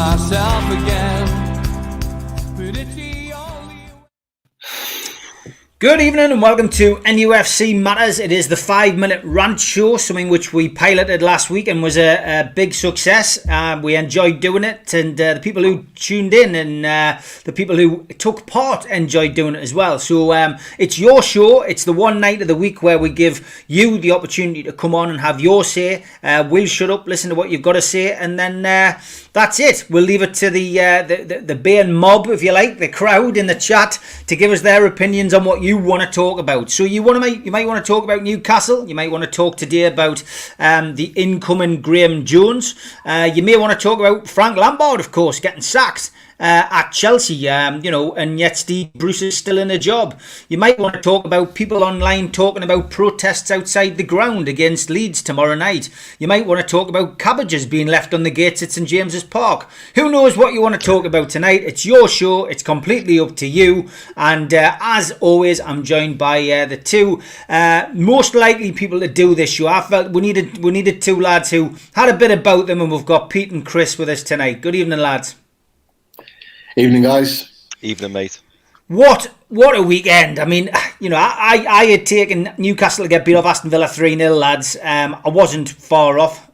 myself again. But it's the only... Good evening and welcome to NUFC Matters. It is the 5-minute rant show, something which we piloted last week and was a big success. We enjoyed doing it, and the people who tuned in and the people who took part enjoyed doing it as well. So it's your show. It's the one night of the week where we give you the opportunity to come on and have your say. We'll shut up, listen to what you've got to say, and then that's it. We'll leave it to the baying mob, if you like, the crowd in the chat, to give us their opinions on what you want to talk about. So you might want to talk about Newcastle. You might want to talk today about the incoming Graeme Jones. You may want to talk about Frank Lampard, of course, getting sacked at Chelsea, and yet Steve Bruce is still in a job. You might want to talk about people online talking about protests outside the ground against Leeds tomorrow night. You might want to talk about cabbages being left on the gates at St James's Park. Who knows what you want to talk about tonight? It's your show. It's completely up to you. And as always, I'm joined by the two most likely people to do this show. I felt we needed two lads who had a bit about them, and we've got Pete and Chris with us tonight. Good evening, lads. Evening, guys. Evening, mate. What a weekend. I mean, I had taken Newcastle to get beat off Aston Villa 3-0, lads. I wasn't far off.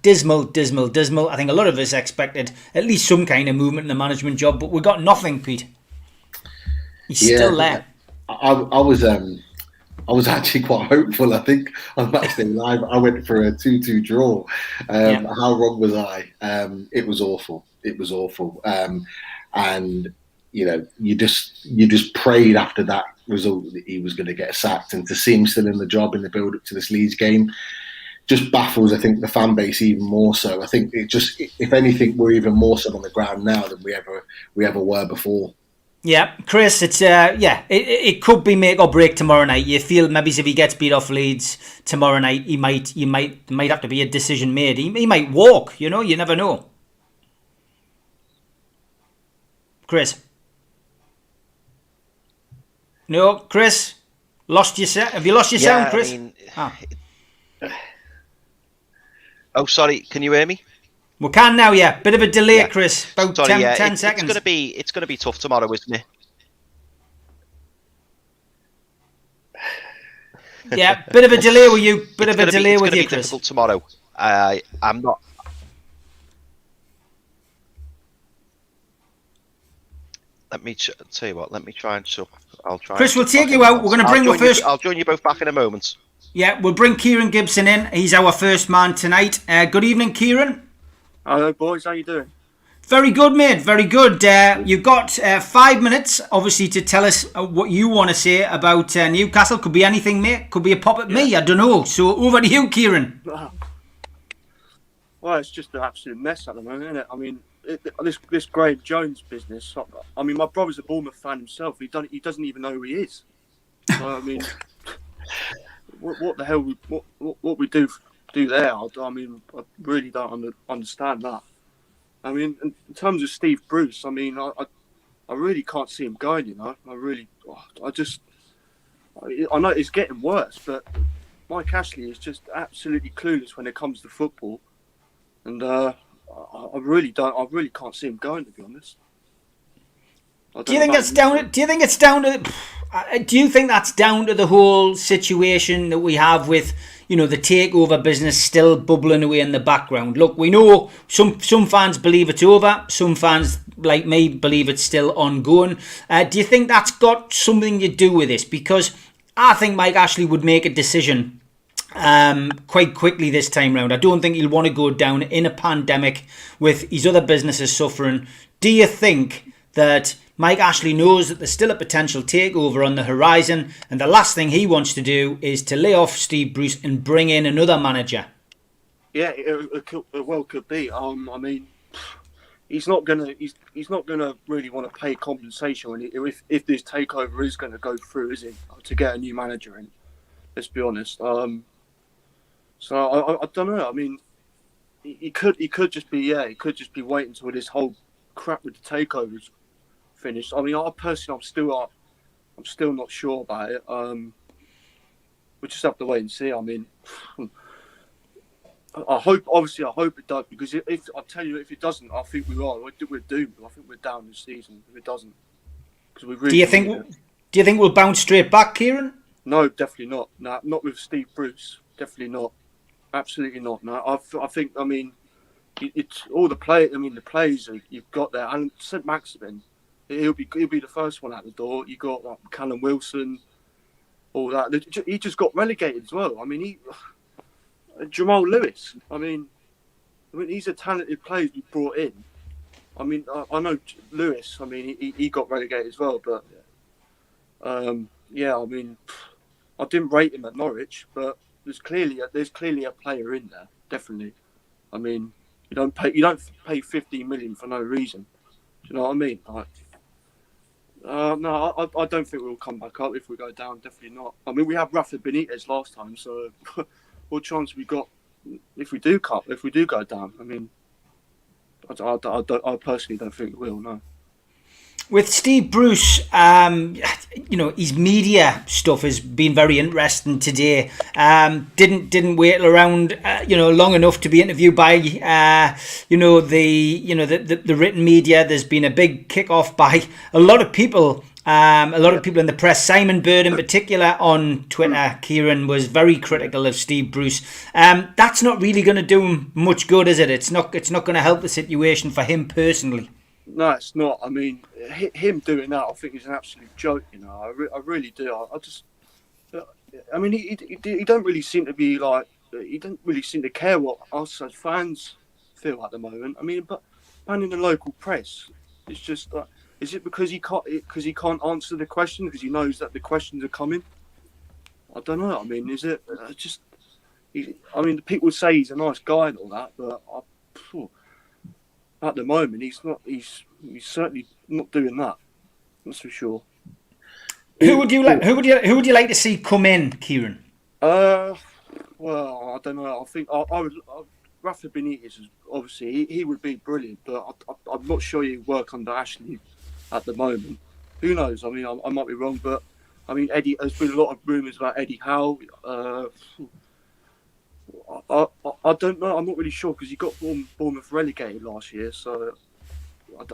Dismal. I think a lot of us expected at least some kind of movement in the management job, but we got nothing, Pete. He's still there. I was actually quite hopeful. I think on match day live, I went for a 2-2 draw. How wrong was I? It was awful. And you just prayed after that result that he was going to get sacked, and to see him still in the job in the build up to this Leeds game just baffles, I think, the fan base even more so. I think it just, if anything, we're even more so on the ground now than we ever were before. Yeah, Chris, it's it could be make or break tomorrow night. You feel maybe if he gets beat off Leeds tomorrow night, you might have to be a decision made. He might walk. You never know. Chris. No, Chris. Have you lost your sound, Chris? Oh, sorry. Can you hear me? We can now, yeah. Bit of a delay, Chris. About 10 seconds. It's gonna be tough tomorrow, isn't it? Yeah, bit of a delay with you. Chris. It's gonna be difficult tomorrow. I'm not. Let me tell you what. Let me try and I'll try. Chris, we'll take you out. We're going to bring I'll join you both back in a moment. Yeah, we'll bring Kieran Gibson in. He's our first man tonight. Good evening, Kieran. Hello, boys. How you doing? Very good, mate. Very good. You've got 5 minutes, obviously, to tell us what you want to say about Newcastle. Could be anything, mate. Could be a pop at me. I don't know. So over to you, Kieran. Well, it's just an absolute mess at the moment, isn't it? I mean, this Graeme Jones business. I mean, my brother's a Bournemouth fan himself. He doesn't even know who he is. So, I mean, what the hell? What we do there? I mean, I really don't understand that. I mean, in terms of Steve Bruce, I mean, I really can't see him going. I know it's getting worse, but Mike Ashley is just absolutely clueless when it comes to football, and I really can't see him going, to be honest. Do you think that's down to the whole situation that we have with, the takeover business still bubbling away in the background? Look, we know some fans believe it's over. Some fans, like me, believe it's still ongoing. Do you think that's got something to do with this? Because I think Mike Ashley would make a decision quite quickly this time round. I don't think he'll want to go down in a pandemic with his other businesses suffering. Do you think that Mike Ashley knows that there's still a potential takeover on the horizon, and the last thing he wants to do is to lay off Steve Bruce and bring in another manager? Yeah, it could be. I mean, he's not gonna really want to pay compensation if this takeover is going to go through, is he? To get a new manager in. Let's be honest. So I don't know. I mean, he could just be waiting until this whole crap with the takeovers finished. I mean, I'm still not sure about it. We'll just have to wait and see. I mean, I hope it does, because if I tell you, if it doesn't, I think we're doomed. I think we're down this season if it doesn't. Because we really Do you think we'll bounce straight back, Kieran? No, definitely not. No, not with Steve Bruce. Definitely not. Absolutely not. No, I think. I mean, it's all the play. I mean, the players you've got there, and St. Maximin, he'll be the first one out the door. You got like Callum Wilson, all that. He just got relegated as well. I mean, Jamal Lewis. I mean, he's a talented player we brought in. I mean, I know Lewis. I mean, he got relegated as well. But yeah, I mean, I didn't rate him at Norwich, but there's clearly a player in there. Definitely. I mean, you don't pay 15 million for no reason. Do you know what I mean? Like, no, I don't think we'll come back up if we go down. Definitely not. I mean, we had Rafa Benitez last time, so what chance have we got if we do go down? I mean, I personally don't think we will. No. With Steve Bruce, his media stuff has been very interesting today. Didn't wait around, long enough to be interviewed by, the written media. There's been a big kick-off by a lot of people. A lot of people in the press. Simon Bird, in particular, on Twitter, Kieran, was very critical of Steve Bruce. That's not really going to do him much good, is it? It's not going to help the situation for him personally. No, it's not. I mean, him doing that, I think, is an absolute joke. I really do. I mean, he don't really seem to be like. He don't really seem to care what us as fans feel at the moment. I mean, but banning the local press, it's just like. Is it because he can't answer the question because he knows that the questions are coming? I don't know. I mean, is it just? I mean, people say he's a nice guy and all that, but at the moment he's not. He's certainly not doing that. That's for sure. Who would you like to see come in, Kieran? Well, I don't know. I think I would. Rafa Benitez, obviously, he would be brilliant, but I'm not sure he'd work under Ashley at the moment. Who knows? I mean, I might be wrong, but I mean, Eddie. There's been a lot of rumours about Eddie Howe. I don't know. I'm not really sure because he got Bournemouth relegated last year, so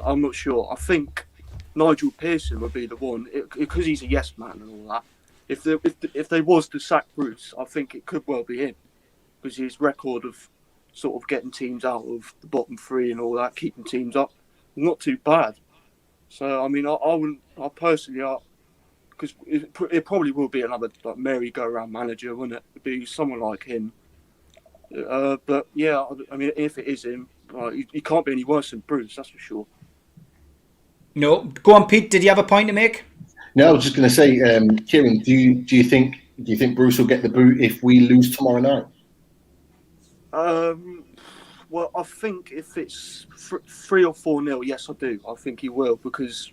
I'm not sure. I think Nigel Pearson would be the one because he's a yes man and all that. If there was to sack Bruce, I think it could well be him because his record of sort of getting teams out of the bottom three and all that, keeping teams up, not too bad. So I mean, I personally, because it probably will be another like merry-go-round manager, wouldn't it? It'd be someone like him. But yeah, I mean, if it is him, he can't be any worse than Bruce, that's for sure. No, go on, Pete. Did you have a point to make? No, I was just going to say, Kieran, do you think Bruce will get the boot if we lose tomorrow night? Well, I think if it's 3 or 4-0, yes, I do. I think he will because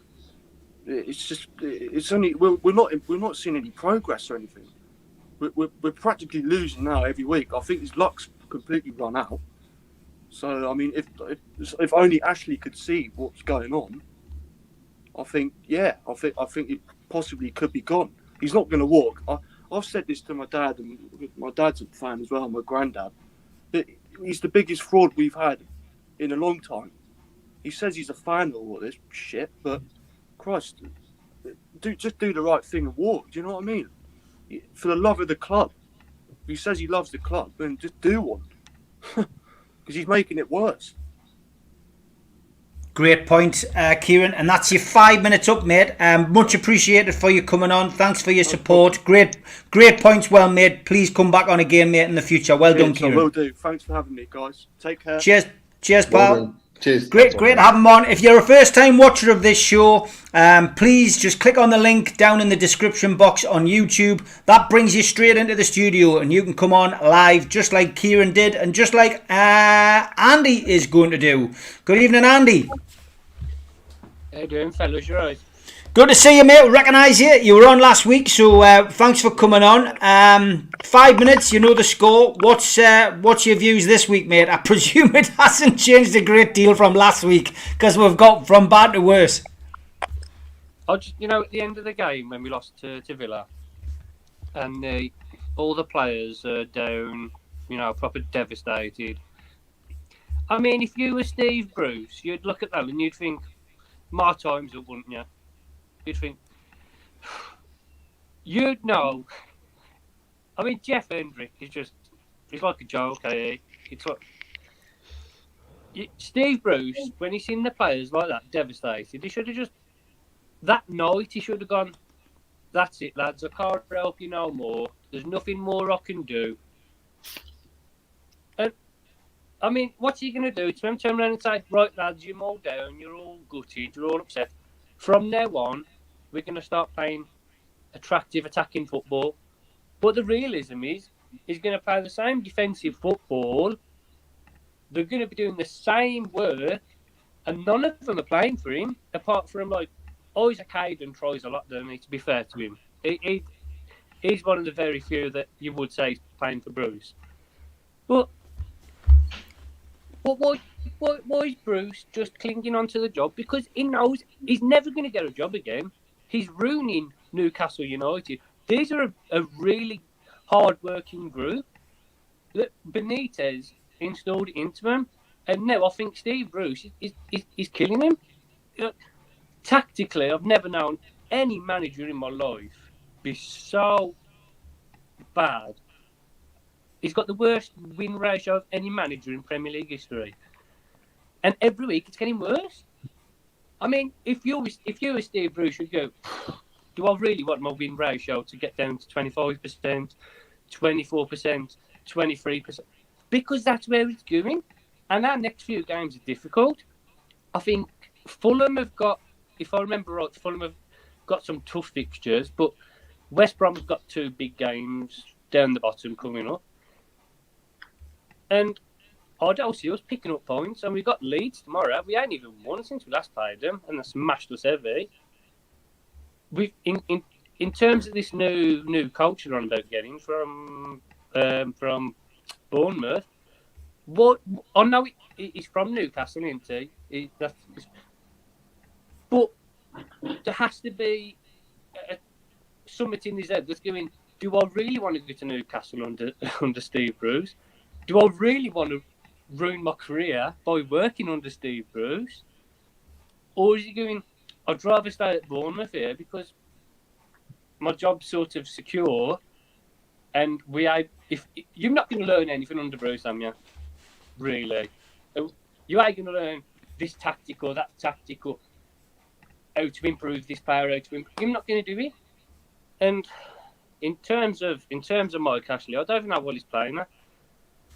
it's only we're not seeing any progress or anything. We're practically losing now every week. I think his luck's completely run out. So I mean, if only Ashley could see what's going on, I think it possibly could be gone. He's not going to walk. I've said this to my dad, and my dad's a fan as well. My granddad. That he's the biggest fraud we've had in a long time. He says he's a fan of all this shit, but Christ, just do the right thing and walk. Do you know what I mean? For the love of the club. If he says he loves the club, then just do one. Because he's making it worse. Great point, Kieran, and that's your 5 minutes up, mate. Much appreciated for you coming on. Thanks for your support. Great points, well made. Please come back on again, mate, in the future. Well done, Kieran. I will do. Thanks for having me, guys. Take care. Cheers, pal. Well, cheers. Great to have him on. If you're a first-time watcher of this show, please just click on the link down in the description box on YouTube. That brings you straight into the studio, and you can come on live just like Kieran did, and just like Andy is going to do. Good evening, Andy. How you doing, fellas? You right? Good to see you, mate. Recognise you. You were on last week, so thanks for coming on. 5 minutes, you know the score. What's your views this week, mate? I presume it hasn't changed a great deal from last week because we've got from bad to worse. At the end of the game when we lost to Villa, and all the players are down, proper devastated. I mean, if you were Steve Bruce, you'd look at that and you'd think, my time's up, wouldn't you? You'd think, you'd know. I mean, Jeff Hendrick he's like a joke, eh? It's like, Steve Bruce, when he's seen the players like that devastated, he should have that night, he should have gone, that's it, lads, I can't help you no more. There's nothing more I can do. And, I mean, what's he going to do? It's him turn around and say, right, lads, you're all down, you're all gutted, you're all upset. From now on, we're going to start playing attractive attacking football. But the realism is, he's going to play the same defensive football. They're going to be doing the same work, and none of them are playing for him, apart from, Isaac Hayden tries a lot, doesn't he, to be fair to him. He's one of the very few that you would say is playing for Bruce. But why is Bruce just clinging on to the job? Because he knows he's never going to get a job again. He's ruining Newcastle United. These are a really hard-working group that Benitez installed into him, and now I think Steve Bruce is killing him. Tactically, I've never known any manager in my life be so bad. He's got the worst win ratio of any manager in Premier League history, and every week it's getting worse. I mean, if you were Steve Bruce, you'd go, do I really want my win ratio to get down to 25%, 24%, 23%? Because that's where it's going. And our next few games are difficult. I think Fulham have got, if I remember right, Fulham have got some tough fixtures, but West Brom have got 2 big games down the bottom coming up. And I don't see us picking up points. And we've got Leeds tomorrow. We ain't even won since we last played them, and they smashed us heavy. We've in terms of this new coach they're on about getting from Bournemouth. What I know he's from Newcastle, isn't he? But there has to be something in his head that's going, do I really want to go to Newcastle under Steve Bruce? Do I really want to ruin my career by working under Steve Bruce? Or is he going, I'd rather stay at Bournemouth here because my job's sort of secure, and if you're not going to learn anything under Bruce, am you? Really, you ain't going to learn this tactic or that tactic or how to improve this player. You're not going to do it. And in terms of Mike Ashley, I don't even know what he's playing at.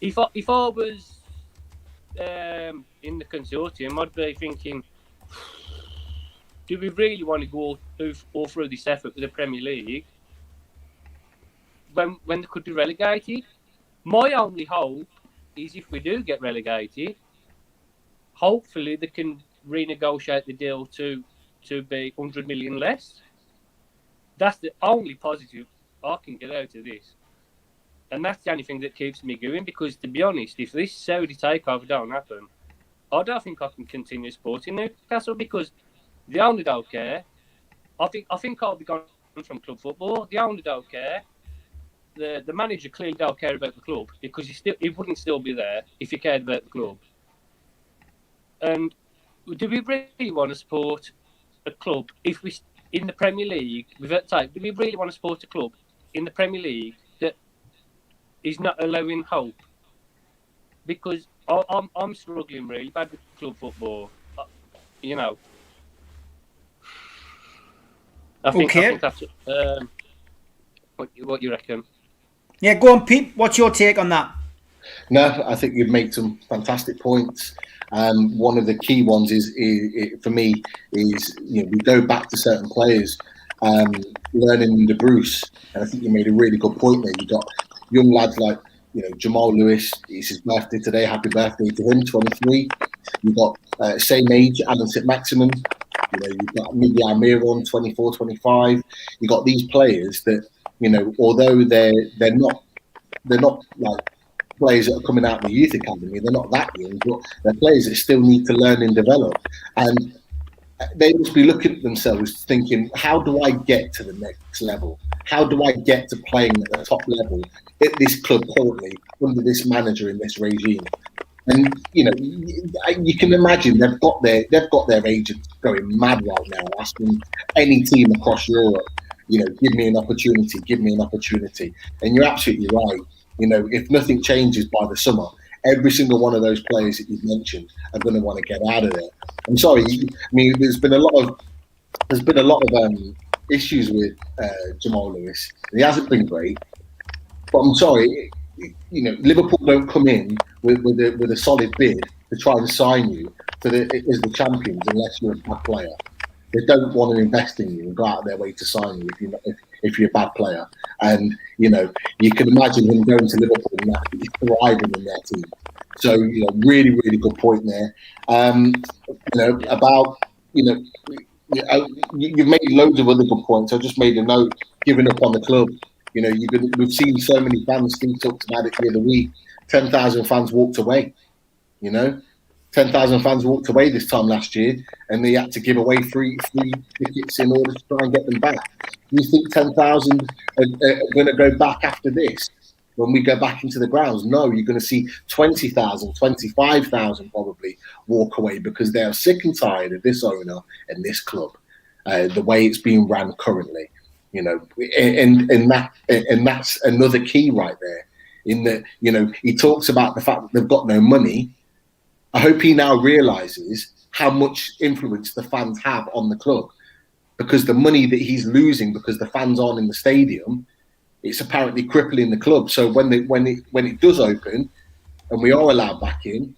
If I was in the consortium, I'd be thinking, do we really want to go all through this effort with the Premier League when they could be relegated? My only hope is if we do get relegated, hopefully they can renegotiate the deal to be 100 million less. That's the only positive I can get out of this. And that's the only thing that keeps me going, because to be honest, if this Saudi takeover don't happen, I don't think I can continue supporting Newcastle, because the owner don't care. I think I'll be gone from club football. The owner don't care. The manager clearly don't care about the club, because he wouldn't still be there if he cared about the club. And do we really want to support a club if we in the Premier League? Do we really want to support a club in the Premier League that is not allowing hope? Because I'm struggling really bad with club football. I think that's what you reckon. Yeah, go on, Pete. What's your take on that? No, I think you've made some fantastic points. One of the key ones is for me is we go back to certain players, learning under Bruce, and I think you made a really good point there. You got young lads like Jamal Lewis. It's his birthday today. Happy birthday to him, 23. You've got same age Alan St-Maximin. You've got Miguel Almiron, 24, 25. You got these players that although they're not like players that are coming out of the youth academy, they're not that young, but they're players that still need to learn and develop. And they must be looking at themselves thinking, how do I get to the next level? How do I get to playing at the top level at this club currently under this manager in this regime. And you can imagine they've got their agents going mad right now, asking any team across Europe, give me an opportunity, give me an opportunity. And you're absolutely right. If nothing changes by the summer, every single one of those players that you've mentioned are going to want to get out of there. I'm sorry. I mean, there's been a lot of issues with Jamal Lewis. He hasn't been great, but I'm sorry. Liverpool don't come in with a solid bid to try and sign you as the champions unless you're a bad player. They don't want to invest in you and go out of their way to sign you if you're a bad player. And you can imagine him going to Liverpool and actually thriving in their team. So really, really good point there. About you've made loads of other good points. I just made a note, giving up on the club. We've seen so many fans. Steve talked about it the other week. 10,000 fans walked away. 10,000 fans walked away this time last year, and they had to give away free tickets in order to try and get them back. Do you think 10,000 are going to go back after this when we go back into the grounds? No, you're going to see 20,000, 25,000 probably walk away because they are sick and tired of this owner and this club, the way it's being ran currently. And that's another key right there. In that, he talks about the fact that they've got no money. I hope he now realizes how much influence the fans have on the club, because the money that he's losing because the fans aren't in the stadium, it's apparently crippling the club. So when it does open and we are allowed back in,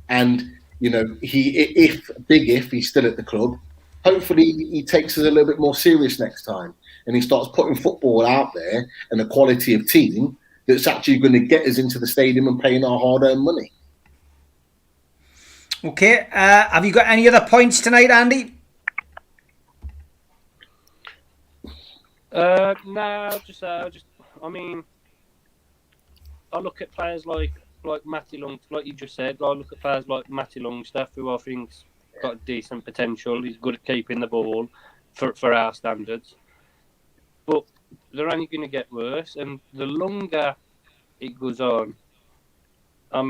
and if he's still at the club, hopefully he takes us a little bit more serious next time, and he starts putting football out there and a quality of team that's actually going to get us into the stadium and paying our hard-earned money. Okay, have you got any other points tonight, Andy? No, just I mean, I look at players like Matty Long, like you just said. I look at players like Matty Longstaff, who I think's got decent potential. He's good at keeping the ball for our standards, but they're only going to get worse. And the longer it goes on, I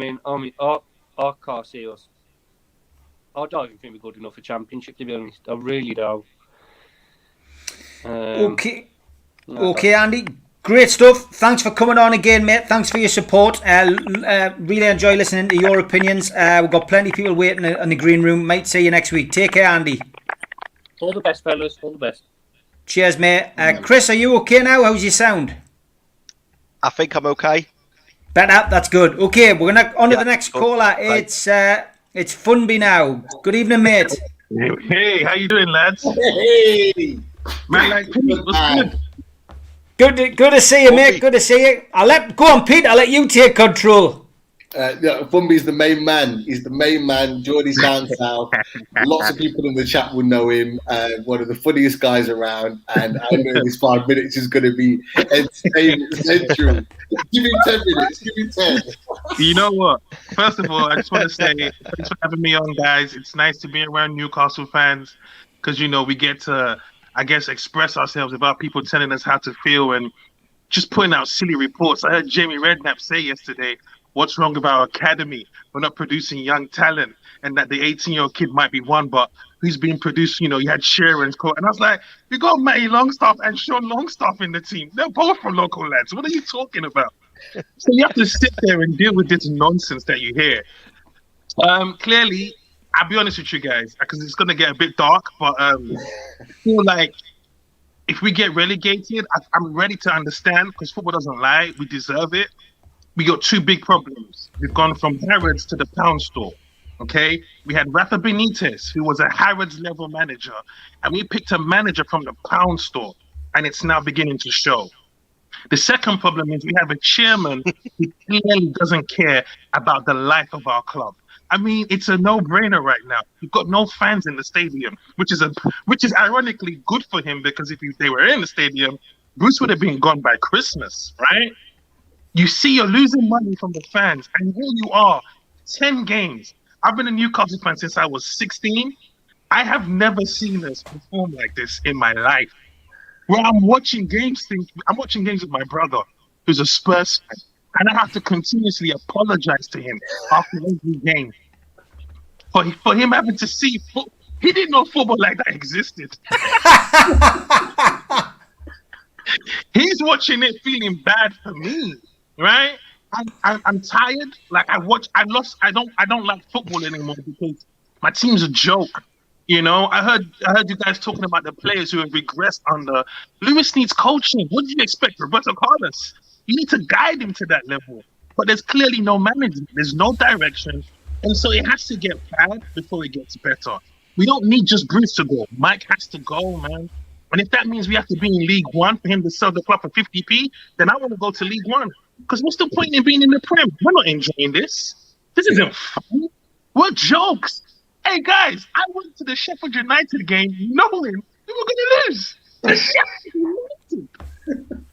can't see us. I don't even think we're good enough for Championship, to be honest. I really don't. Okay, Andy. Great stuff. Thanks for coming on again, mate. Thanks for your support. Really enjoy listening to your opinions. We've got plenty of people waiting in the green room. Might see you next week. Take care, Andy. All the best, fellas. All the best. Cheers, mate. Chris, are you okay now? How's your sound? I think I'm okay. Better. That's good. Okay, we're gonna on to the next caller. It's Fumby now. Good evening, mate. Hey, how you doing, lads? Hey, Man, what's good? Good to see you, mate. Good to see you. Go on, Pete. I'll let you take control. Fumby's the main man. He's the main man. Geordie's down south. Lots of people in the chat will know him. One of the funniest guys around. And I know this 5 minutes is going to be entertainment central. Give him 10 minutes. Give him 10. You know what? First of all, I just want to say thanks for having me on, guys. It's nice to be around Newcastle fans because, we get to, I guess, express ourselves about people telling us how to feel and just putting out silly reports. I heard Jamie Redknapp say yesterday, what's wrong with our academy? We're not producing young talent, and that the 18-year-old kid might be one, but who's being produced? You had Sheeran's quote. And I was like, you got Matty Longstaff and Sean Longstaff in the team. They're both from local lads. What are you talking about? So you have to sit there and deal with this nonsense that you hear. Clearly, I'll be honest with you guys, because it's going to get a bit dark, but I feel like if we get relegated, I'm ready to understand, because football doesn't lie. We deserve it. We got two big problems. We've gone from Harrods to the pound store, okay? We had Rafa Benitez, who was a Harrods-level manager, and we picked a manager from the pound store, and it's now beginning to show. The second problem is we have a chairman who clearly doesn't care about the life of our club. I mean, it's a no-brainer right now. We've got no fans in the stadium, which is ironically good for him, because if they were in the stadium, Bruce would have been gone by Christmas, right? You see you're losing money from the fans, and here you are, 10 games. I've been a Newcastle fan since I was 16. I have never seen us perform like this in my life. Where I'm watching games with my brother, who's a Spurs fan, and I have to continuously apologize to him after every game for him having to see football. He didn't know football like that existed. He's watching it feeling bad for me, right? I'm tired. Like I don't like football anymore because my team's a joke. You know, I heard you guys talking about the players who have regressed under. Lewis needs coaching. What do you expect, Roberto Carlos? You need to guide him to that level. But there's clearly no management. There's no direction. And so it has to get bad before it gets better. We don't need just Bruce to go. Mike has to go, man. And if that means we have to be in League One for him to sell the club for 50p, then I want to go to League One. Because what's the point in being in the Prem? We're not enjoying this. This isn't fun. We're jokes. Hey, guys, I went to the Sheffield United game knowing we were going to lose. The Sheffield United.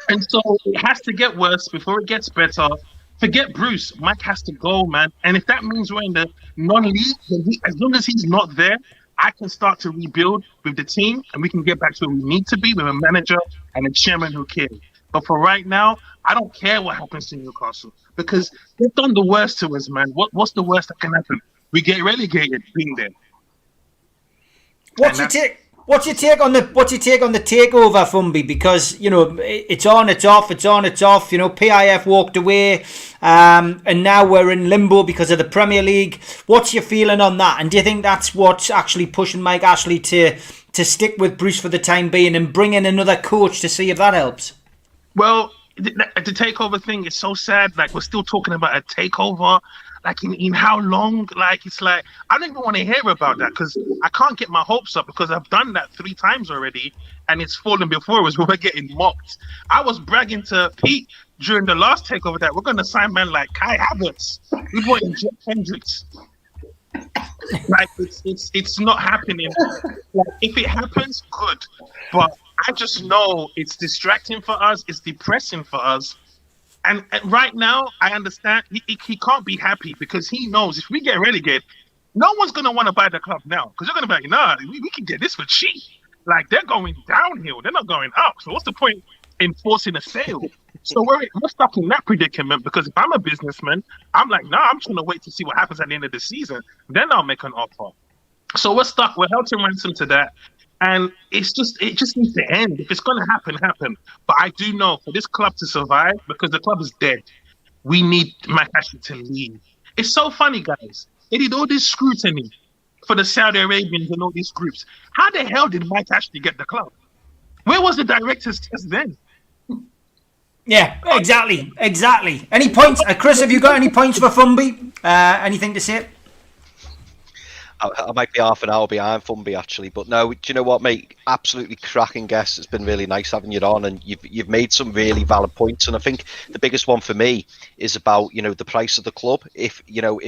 And so it has to get worse before it gets better. Forget Bruce. Mike has to go, man. And if that means we're in the non-league, then as long as he's not there, I can start to rebuild with the team and we can get back to where we need to be with a manager and a chairman who cares. But for right now, I don't care what happens to Newcastle because they've done the worst to us, man. What's the worst that can happen? We get relegated being there. What's your take on the takeover, Fumby? Because you know it's on, it's off, it's on, it's off. You know, PIF walked away, and now we're in limbo because of the Premier League. What's your feeling on that? And do you think that's what's actually pushing Mike Ashley to stick with Bruce for the time being and bring in another coach to see if that helps? Well, the takeover thing is so sad. Like we're still talking about a takeover. Like in how long? Like it's like I don't even want to hear about that because I can't get my hopes up because I've done that 3 times already and it's fallen before us. We're getting mocked. I was bragging to Pete during the last takeover that we're going to sign men like Kai Havertz. We brought in Jeff Hendricks. Like it's not happening. Like if it happens, good. But I just know it's distracting for us. It's depressing for us. And right now, I understand he can't be happy because he knows if we get relegated, no one's going to want to buy the club now because they're going to be like, nah, we can get this for cheap. Like, they're going downhill. They're not going up. So what's the point in forcing a sale? So we're stuck in that predicament because if I'm a businessman, I'm like, nah, I'm trying to wait to see what happens at the end of the season. Then I'll make an offer. So we're stuck. We're held to ransom to that. And it just needs to end. If it's going to happen, happen. But I do know for this club to survive, because the club is dead, we need Mike Ashley to leave. It's so funny, guys. They did all this scrutiny for the Saudi Arabians and all these groups. How the hell did Mike Ashley get the club? Where was the director's test then? Yeah, exactly. Any points? Chris, have you got any points for Fumby? Anything to say? I might be half an hour behind Fumby actually, but no, do you know what, mate? Absolutely cracking guest. It's been really nice having you on, and you've made some really valid points. And I think the biggest one for me is about the price of the club. If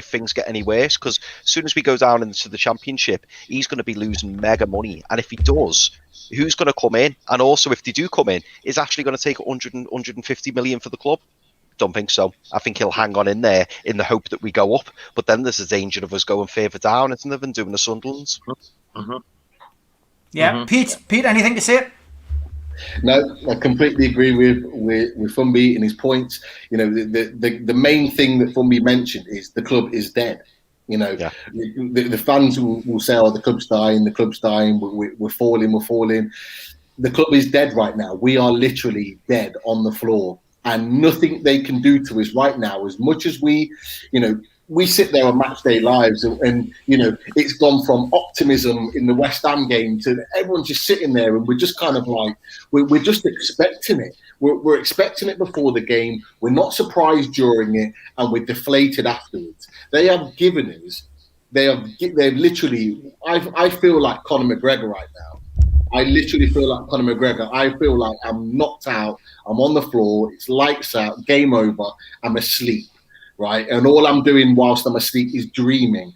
things get any worse, because as soon as we go down into the Championship, he's going to be losing mega money, and if he does, who's going to come in? And also, if they do come in, is actually going to take 150 million for the club? Don't think so. I think he'll hang on in there in the hope that we go up. But then there's a danger of us going further down, isn't there, than doing the Sunderlands? Mm-hmm. Yeah, Mm-hmm. Pete, anything to say? No, I completely agree with Fumby and his points. The main thing that Fumby mentioned is the club is dead. The fans will say, "Oh, the club's dying, we're falling." The club is dead right now. We are literally dead on the floor. And nothing they can do to us right now, as much as we sit there on match day lives and it's gone from optimism in the West Ham game to everyone just sitting there and we're just kind of like, we're just expecting it. We're expecting it before the game. We're not surprised during it and we're deflated afterwards. They have given us, they're literally, I feel like Conor McGregor right now. I literally feel like Conor McGregor. I feel like I'm knocked out. I'm on the floor. It's lights out. Game over. I'm asleep, right? And all I'm doing whilst I'm asleep is dreaming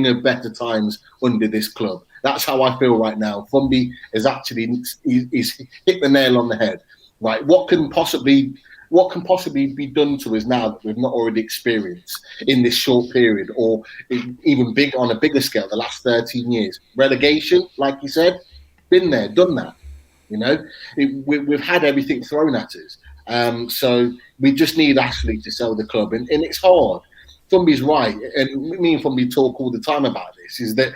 of better times under this club. That's how I feel right now. Fumby is actually he's hit the nail on the head, right? What can possibly be done to us now that we've not already experienced in this short period, or even on a bigger scale, the last 13 years? Relegation, like you said. Been there, done that. We've had everything thrown at us. So we just need Ashley to sell the club, and it's hard. Fumby's right, and me and Fumby talk all the time about this, is that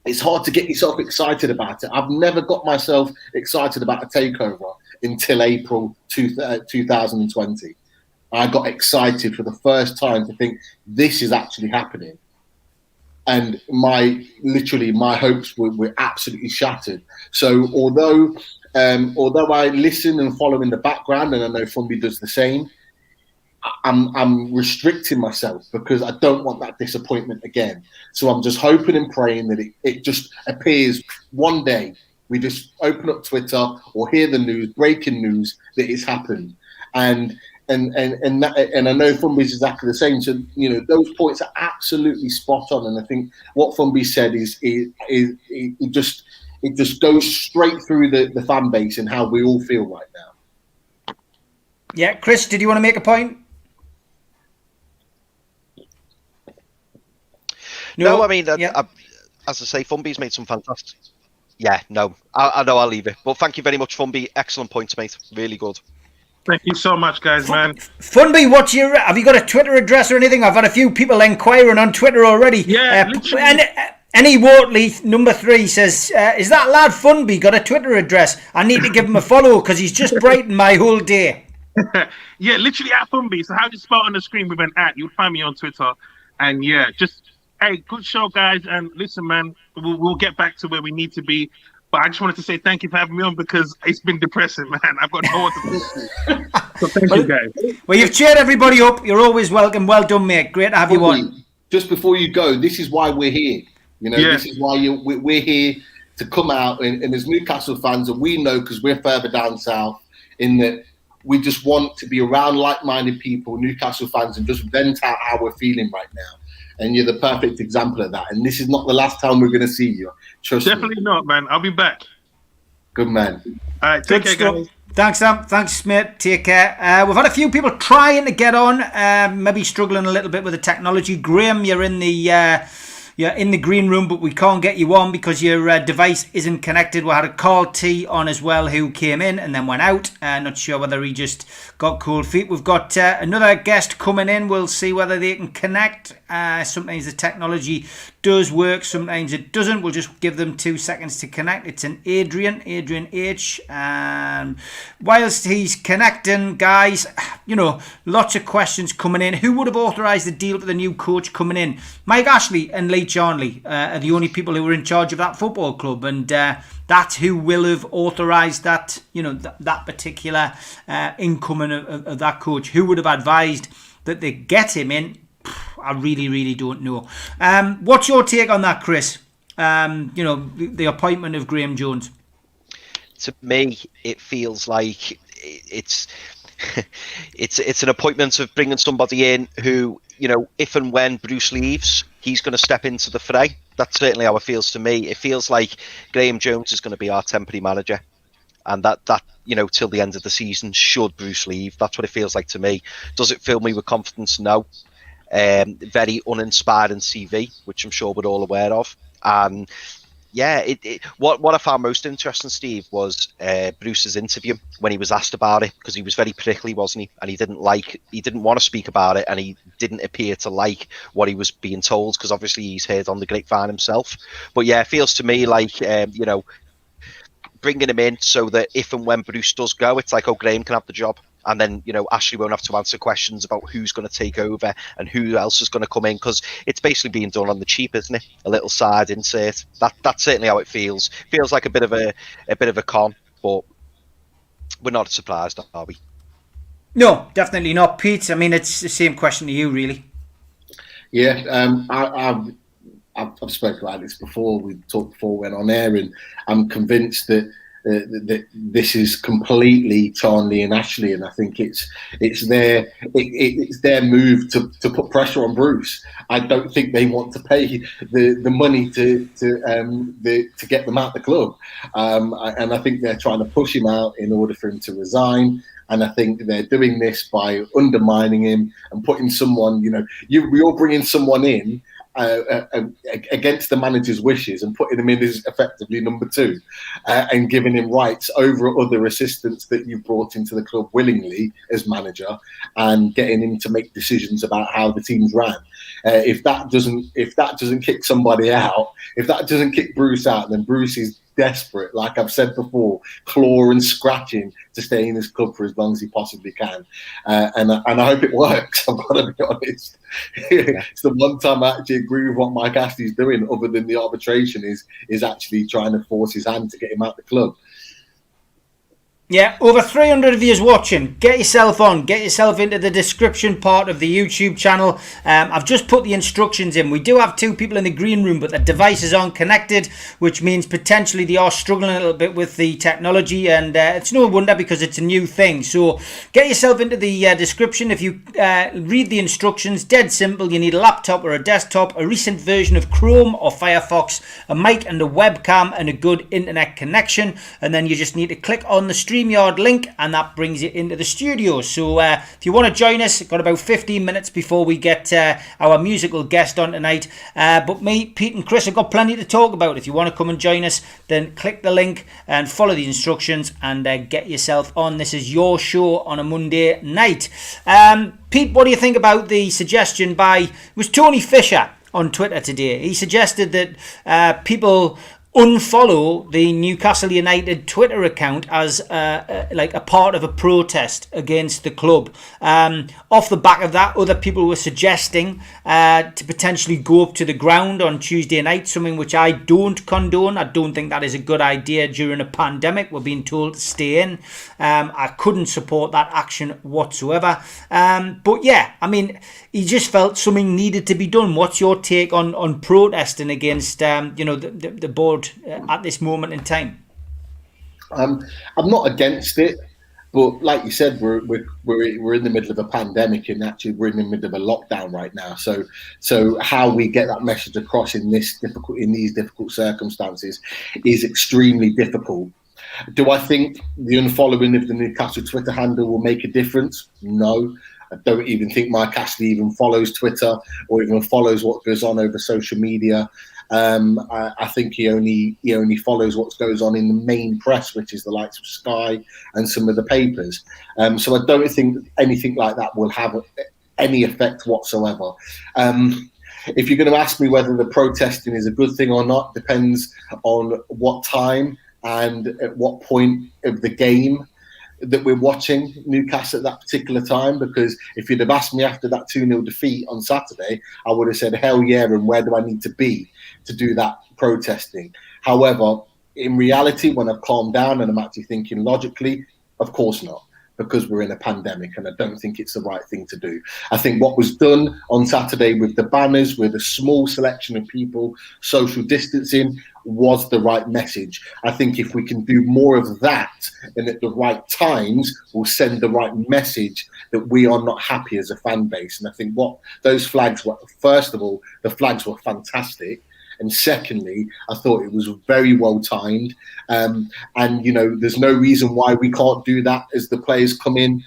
it's hard to get yourself excited about it. I've never got myself excited about a takeover until April 2020. I got excited for the first time to think this is actually happening. And my hopes were absolutely shattered. So although I listen and follow in the background, and I know Fumby does the same, I'm restricting myself because I don't want that disappointment again. So I'm just hoping and praying that it just appears one day. We just open up Twitter or hear the news, breaking news that it's happened, and I know Fumby's exactly the same. So those points are absolutely spot on. And I think what Fumby said is it just goes straight through the fan base and how we all feel right now. Yeah, Chris, did you want to make a point? No, I mean, yeah. As I say, Fumby's made some fantastic. Yeah, no, I know I'll leave it. But thank you very much, Fumby. Excellent points, mate. Really good. Thank you so much, guys, man. Fumby, have you got a Twitter address or anything? I've had a few people inquiring on Twitter already. Yeah, Any Wortley number 3 says, is that lad Fumby got a Twitter address? I need to give him a follow because he's just brightened my whole day. Yeah, literally at Fumby. So how do you spell on the screen with an @ you'll find me on Twitter. And yeah, hey, good show, guys. And listen, man, we'll get back to where we need to be. But I just wanted to say thank you for having me on because it's been depressing, man. I've got no one to talk to. So thank you, guys. Well, you've cheered everybody up. You're always welcome. Well done, mate. Great to have you on. Just before you go, this is why we're here. This is why we're here to come out. And as Newcastle fans, and we know because we're further down south, in that we just want to be around like-minded people, Newcastle fans, and just vent out how we're feeling right now. And you're the perfect example of that. And this is not the last time we're going to see you. Trust me. Definitely not, man. I'll be back. Good man. All right, take care, guys. Thanks, Sam. Thanks, mate. Take care. We've had a few people trying to get on, maybe struggling a little bit with the technology. Graeme, you're in the green room, but we can't get you on because your device isn't connected. We had a Carl T on as well who came in and then went out. Not sure whether he just got cold feet. We've got another guest coming in. We'll see whether they can connect. Sometimes the technology does work, sometimes it doesn't. We'll just give them 2 seconds to connect. It's an Adrian H. And whilst he's connecting, guys, lots of questions coming in. Who would have authorised the deal with the new coach coming in? Mike Ashley and Lee Charnley are the only people who were in charge of that football club, and that's who will have authorised that, that particular incoming of that coach. Who would have advised that they get him in? I really, really don't know. What's your take on that, Chris? The appointment of Graeme Jones. To me, it feels like it's an appointment of bringing somebody in who, if and when Bruce leaves, he's going to step into the fray. That's certainly how it feels to me. It feels like Graeme Jones is going to be our temporary manager, and that till the end of the season, should Bruce leave. That's what it feels like to me. Does it fill me with confidence? No. Very uninspiring CV, which I'm sure we're all aware of. And what I found most interesting, Steve, was Bruce's interview when he was asked about it, because he was very prickly, wasn't he? And he didn't want to speak about it, and he didn't appear to like what he was being told, because obviously he's heard on the grapevine himself. But yeah, it feels to me like bringing him in so that if and when Bruce does go, it's like, oh, Graeme can have the job. And then, Ashley won't have to answer questions about who's going to take over and who else is going to come in, because it's basically being done on the cheap, isn't it? A little side insert. That's certainly how it feels. Feels like a bit of a con, but we're not surprised, are we? No, definitely not, Pete. I mean, it's the same question to you, really. Yeah, I've spoken about this before. We talked before we went on air, and I'm convinced that this is completely Charnley and Ashley, and I think it's their move to put pressure on Bruce. I don't think they want to pay the money to get them out the club, and I think they're trying to push him out in order for him to resign. And I think they're doing this by undermining him and putting someone, you're bringing someone in against the manager's wishes and putting him in as effectively number 2 and giving him rights over other assistants that you brought into the club willingly as manager, and getting him to make decisions about how the teams ran. If that doesn't kick somebody out, if that doesn't kick Bruce out, then Bruce is desperate, like I've said before, claw and scratching to stay in this club for as long as he possibly can. And I hope it works. I've got to be honest. It's the one time I actually agree with what Mike Astley's doing, other than the arbitration, is actually trying to force his hand to get him out the club. Yeah, over 300 of you watching. Get yourself on. Get yourself into the description part of the YouTube channel. I've just put the instructions in. We do have 2 people in the green room, but the devices aren't connected, which means potentially they are struggling a little bit with the technology, and it's no wonder because it's a new thing. So get yourself into the description. If you read the instructions, dead simple. You need a laptop or a desktop, a recent version of Chrome or Firefox, a mic and a webcam, and a good internet connection. And then you just need to click on the StreamYard link, and that brings you into the studio. So if you want to join us, got about 15 minutes before we get our musical guest on tonight. But me, Pete and Chris have got plenty to talk about. If you want to come and join us, then click the link and follow the instructions and get yourself on. This is your show on a Monday night. Pete, what do you think about the suggestion by, it was Tony Fisher on Twitter today? He suggested that people unfollow the Newcastle United Twitter account as like a part of a protest against the club. Off the back of that, other people were suggesting to potentially go up to the ground on Tuesday night, something which I don't condone. I don't think that is a good idea during a pandemic. We're being told to stay in. I couldn't support that action whatsoever. But yeah, I mean, he just felt something needed to be done. What's your take on protesting against the board at this moment in time? I'm not against it, but like you said, we're in the middle of a pandemic, and actually we're in the middle of a lockdown right now. So how we get that message across in these difficult circumstances is extremely difficult. Do I think the unfollowing of the Newcastle Twitter handle will make a difference? No. I don't even think Mike Astley even follows Twitter or even follows what goes on over social media. I think he only follows what goes on in the main press, which is the likes of Sky and some of the papers. So I don't think anything like that will have any effect whatsoever. If you're going to ask me whether the protesting is a good thing or not, depends on what time and at what point of the game that we're watching Newcastle at that particular time. Because if you'd have asked me after that 2-0 defeat on Saturday, I would have said, hell yeah, and where do I need to be to do that protesting? However, in reality, when I've calmed down and I'm actually thinking logically, of course not, because we're in a pandemic, and I don't think it's the right thing to do. I think what was done on Saturday with the banners, with a small selection of people, social distancing, was the right message. I think if we can do more of that and at the right times, we'll send the right message that we are not happy as a fan base. And I think what those flags were, first of all, the flags were fantastic. And secondly, I thought it was very well timed. And, you know, there's no reason why we can't do that as the players come in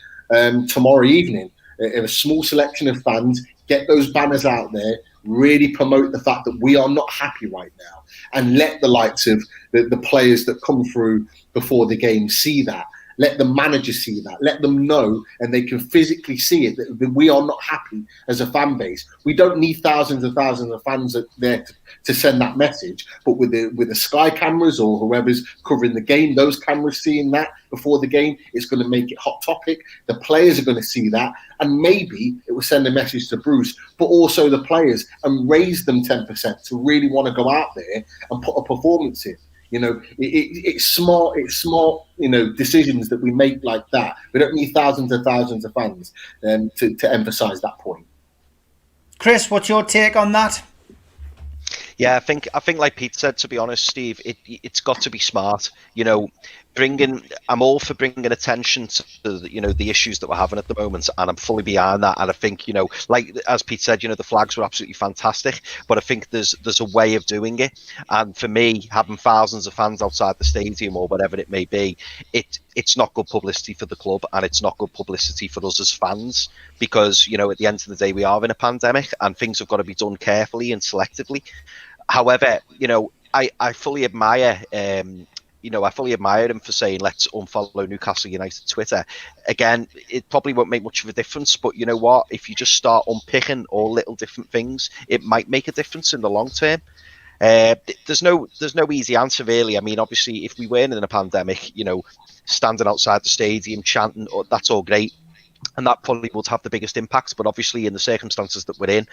tomorrow evening. A small selection of fans, get those banners out there, really promote the fact that we are not happy right now, and let the likes of the players that come through before the game see that. Let the manager see that. Let them know, and they can physically see it, that we are not happy as a fan base. We don't need thousands and thousands of fans there to send that message. But with the Sky cameras or whoever's covering the game, those cameras seeing that before the game, it's going to make it hot topic. The players are going to see that, and maybe it will send a message to Bruce, but also the players, and raise them 10% to really want to go out there and put a performance in. You know, it's smart. It's smart. You know, decisions that we make like that. We don't need thousands and thousands of fans to emphasise that point. Chris, what's your take on that? Yeah, I think like Pete said, to be honest, Steve, it's got to be smart. You know, I'm all for bringing attention to the issues that we're having at the moment, and I'm fully behind that. And I think like as Pete said, the flags were absolutely fantastic, but I think there's a way of doing it. And for me, having thousands of fans outside the stadium or whatever it may be, it's not good publicity for the club, and it's not good publicity for us as fans, because at the end of the day, we are in a pandemic, and things have got to be done carefully and selectively. However, I fully admire. I fully admire him for saying, let's unfollow Newcastle United Twitter. Again, it probably won't make much of a difference, but you know what? If you just start unpicking all little different things, it might make a difference in the long term. There's no easy answer, really. I mean, obviously, if we weren't in a pandemic, standing outside the stadium chanting, that's all great. And that probably would have the biggest impact. But obviously, in the circumstances that we're in,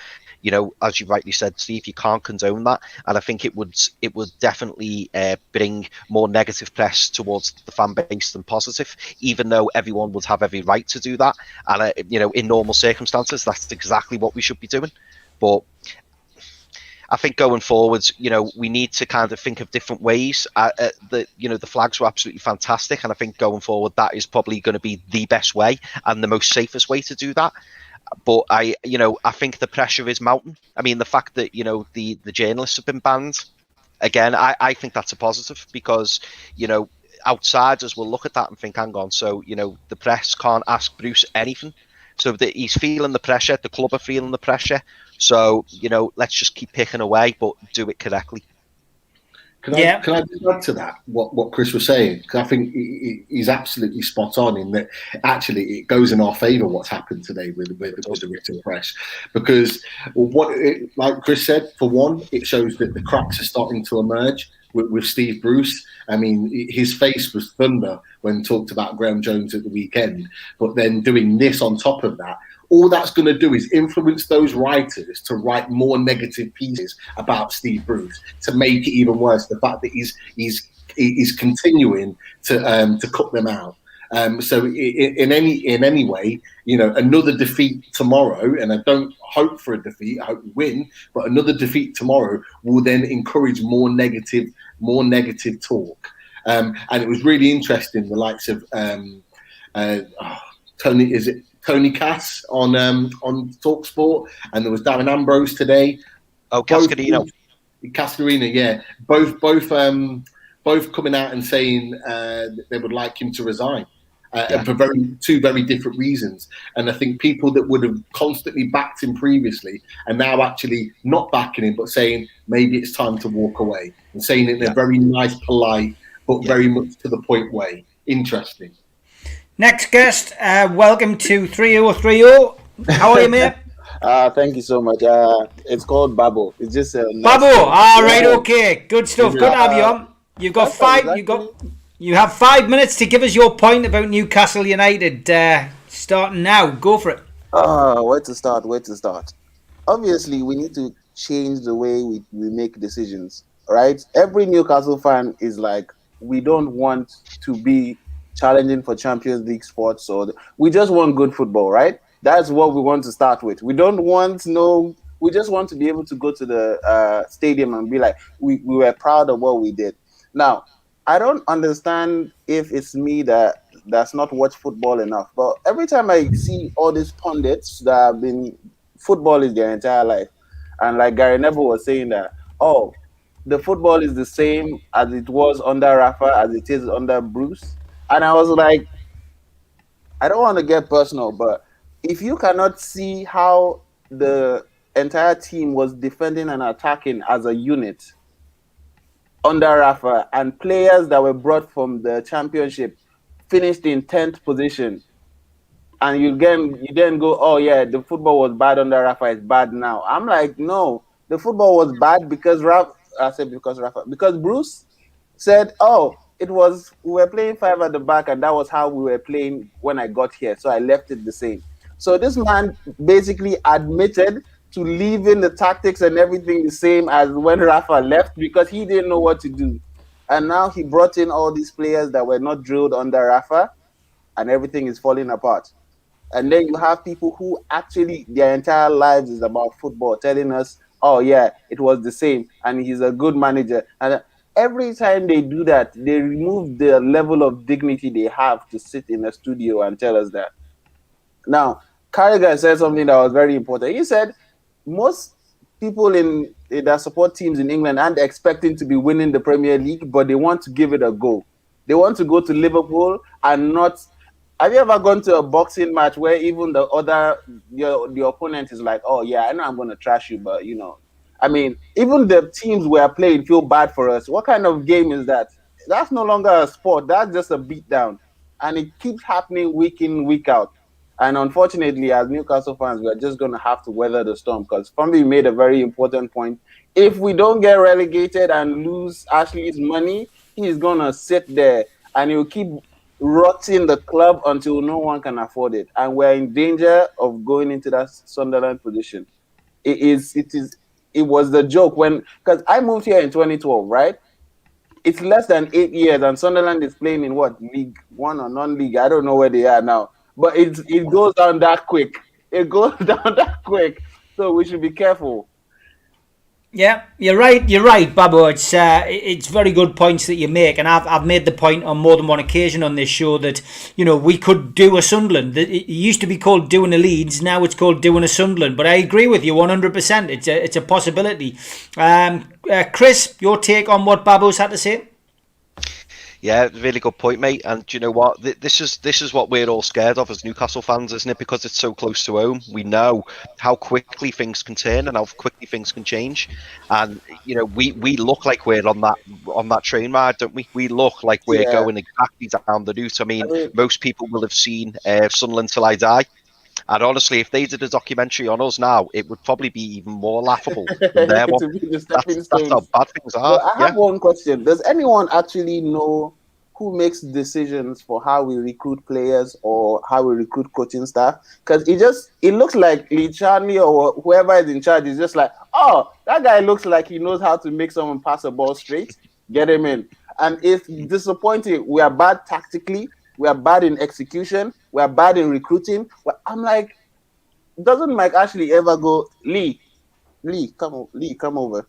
as you rightly said, Steve, you can't condone that. And I think it would definitely bring more negative press towards the fan base than positive, even though everyone would have every right to do that. And, in normal circumstances, that's exactly what we should be doing. But I think going forwards, we need to kind of think of different ways. The flags were absolutely fantastic, and I think going forward, that is probably going to be the best way and the most safest way to do that. But I think the pressure is mounting. I mean, the fact that the journalists have been banned, again, I think that's a positive, because outsiders will look at that and think, hang on, so the press can't ask Bruce anything. So that he's feeling the pressure, the club are feeling the pressure. So, let's just keep picking away, but do it correctly. Can I just add to that what Chris was saying? Because I think he's absolutely spot on in that actually it goes in our favour what's happened today with the written press. Because like Chris said, for one, it shows that the cracks are starting to emerge with Steve Bruce. I mean, his face was thunder when talked about Graeme Jones at the weekend, but then doing this on top of that, all that's going to do is influence those writers to write more negative pieces about Steve Bruce, to make it even worse. The fact that he's continuing to cut them out. So in any way, another defeat tomorrow, and I don't hope for a defeat, I hope we win, but another defeat tomorrow will then encourage more negative talk. And it was really interesting, the likes of Tony Cass on TalkSport, and there was Darren Ambrose today. Oh, Cascarino, yeah. Both coming out and saying that they would like him to resign. For two very different reasons. And I think people that would have constantly backed him previously are now actually not backing him, but saying maybe it's time to walk away, and saying it in a very nice, polite, but very much to the point way. Interesting. Next guest, welcome to 3030. How are you, mate? Thank you so much. It's called Babo. It's just a nice Babo. All right, okay, good stuff. Good to have you on. You've got You have 5 minutes to give us your point about Newcastle United. Starting now, go for it. Where to start? Obviously, we need to change the way we make decisions, right? Every Newcastle fan is like, we don't want to be challenging for Champions League spots, we just want good football, right? That's what we want to start with. We don't want we just want to be able to go to the stadium and be like, we were proud of what we did. Now, I don't understand if it's me that's not watched football enough, but every time I see all these pundits that have been football is their entire life, and like Gary Neville was saying that, the football is the same as it was under Rafa, as it is under Bruce, and I was like, I don't want to get personal, but if you cannot see how the entire team was defending and attacking as a unit under Rafa, and players that were brought from the championship finished in 10th position, and you then go, oh yeah, the football was bad under Rafa, it's bad now. I'm like, no, the football was bad because Bruce said, we were playing 5 at the back, and that was how we were playing when I got here, so I left it the same. So this man basically admitted to leaving the tactics and everything the same as when Rafa left, because he didn't know what to do. And now he brought in all these players that were not drilled under Rafa, and everything is falling apart. And then you have people who actually their entire lives is about football telling us, oh yeah, it was the same, and he's a good manager. And every time they do that, they remove the level of dignity they have to sit in a studio and tell us that. Now, Carragher said something that was very important. He said most people in that support teams in England aren't expecting to be winning the Premier League, but they want to give it a go. They want to go to Liverpool and not. Have you ever gone to a boxing match where even the opponent is like, oh yeah, I know I'm going to trash you, but I mean, even the teams we are playing feel bad for us. What kind of game is that? That's no longer a sport. That's just a beatdown, and it keeps happening week in, week out. And unfortunately, as Newcastle fans, we're just going to have to weather the storm because Fumby made a very important point. If we don't get relegated and lose Ashley's money, he's going to sit there and he'll keep rotting the club until no one can afford it. And we're in danger of going into that Sunderland position. It was the joke because I moved here in 2012, right? It's less than 8 years and Sunderland is playing in what, League One or non-league? I don't know where they are now. But it goes down that quick. It goes down that quick. So we should be careful. Yeah, you're right, Babbo. It's very good points that you make, and I've made the point on more than one occasion on this show that we could do a Sunderland. It used to be called doing a Leeds, now it's called doing a Sunderland. But I agree with you 100%. It's a possibility. Chris, your take on what Babbo's had to say? Yeah, really good point, mate. And do you know what? This is what we're all scared of as Newcastle fans, isn't it? Because it's so close to home. We know how quickly things can turn and how quickly things can change. And we look like we're on that train ride, don't we? We look like we're going exactly down the route. I mean, most people will have seen Sunderland Till I Die. And honestly, if they did a documentary on us now, it would probably be even more laughable than their one. That's how bad things are. Well, I have one question. Does anyone actually know who makes decisions for how we recruit players or how we recruit coaching staff? Because it looks like Lee Charnley or whoever is in charge is just like, oh, that guy looks like he knows how to make someone pass a ball straight. Get him in. And it's disappointing. We are bad tactically. We are bad in execution. We are bad in recruiting. But I'm like, doesn't Mike Ashley ever go, Lee, come over.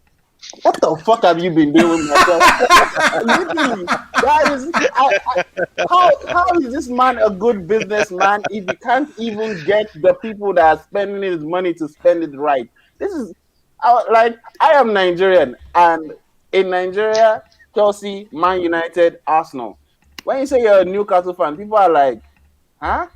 What the fuck have you been doing with myself? Literally, how is this man a good businessman if he can't even get the people that are spending his money to spend it right? This is I am Nigerian, and in Nigeria, Chelsea, Man United, Arsenal. When you say you're a Newcastle fan, people are like, huh?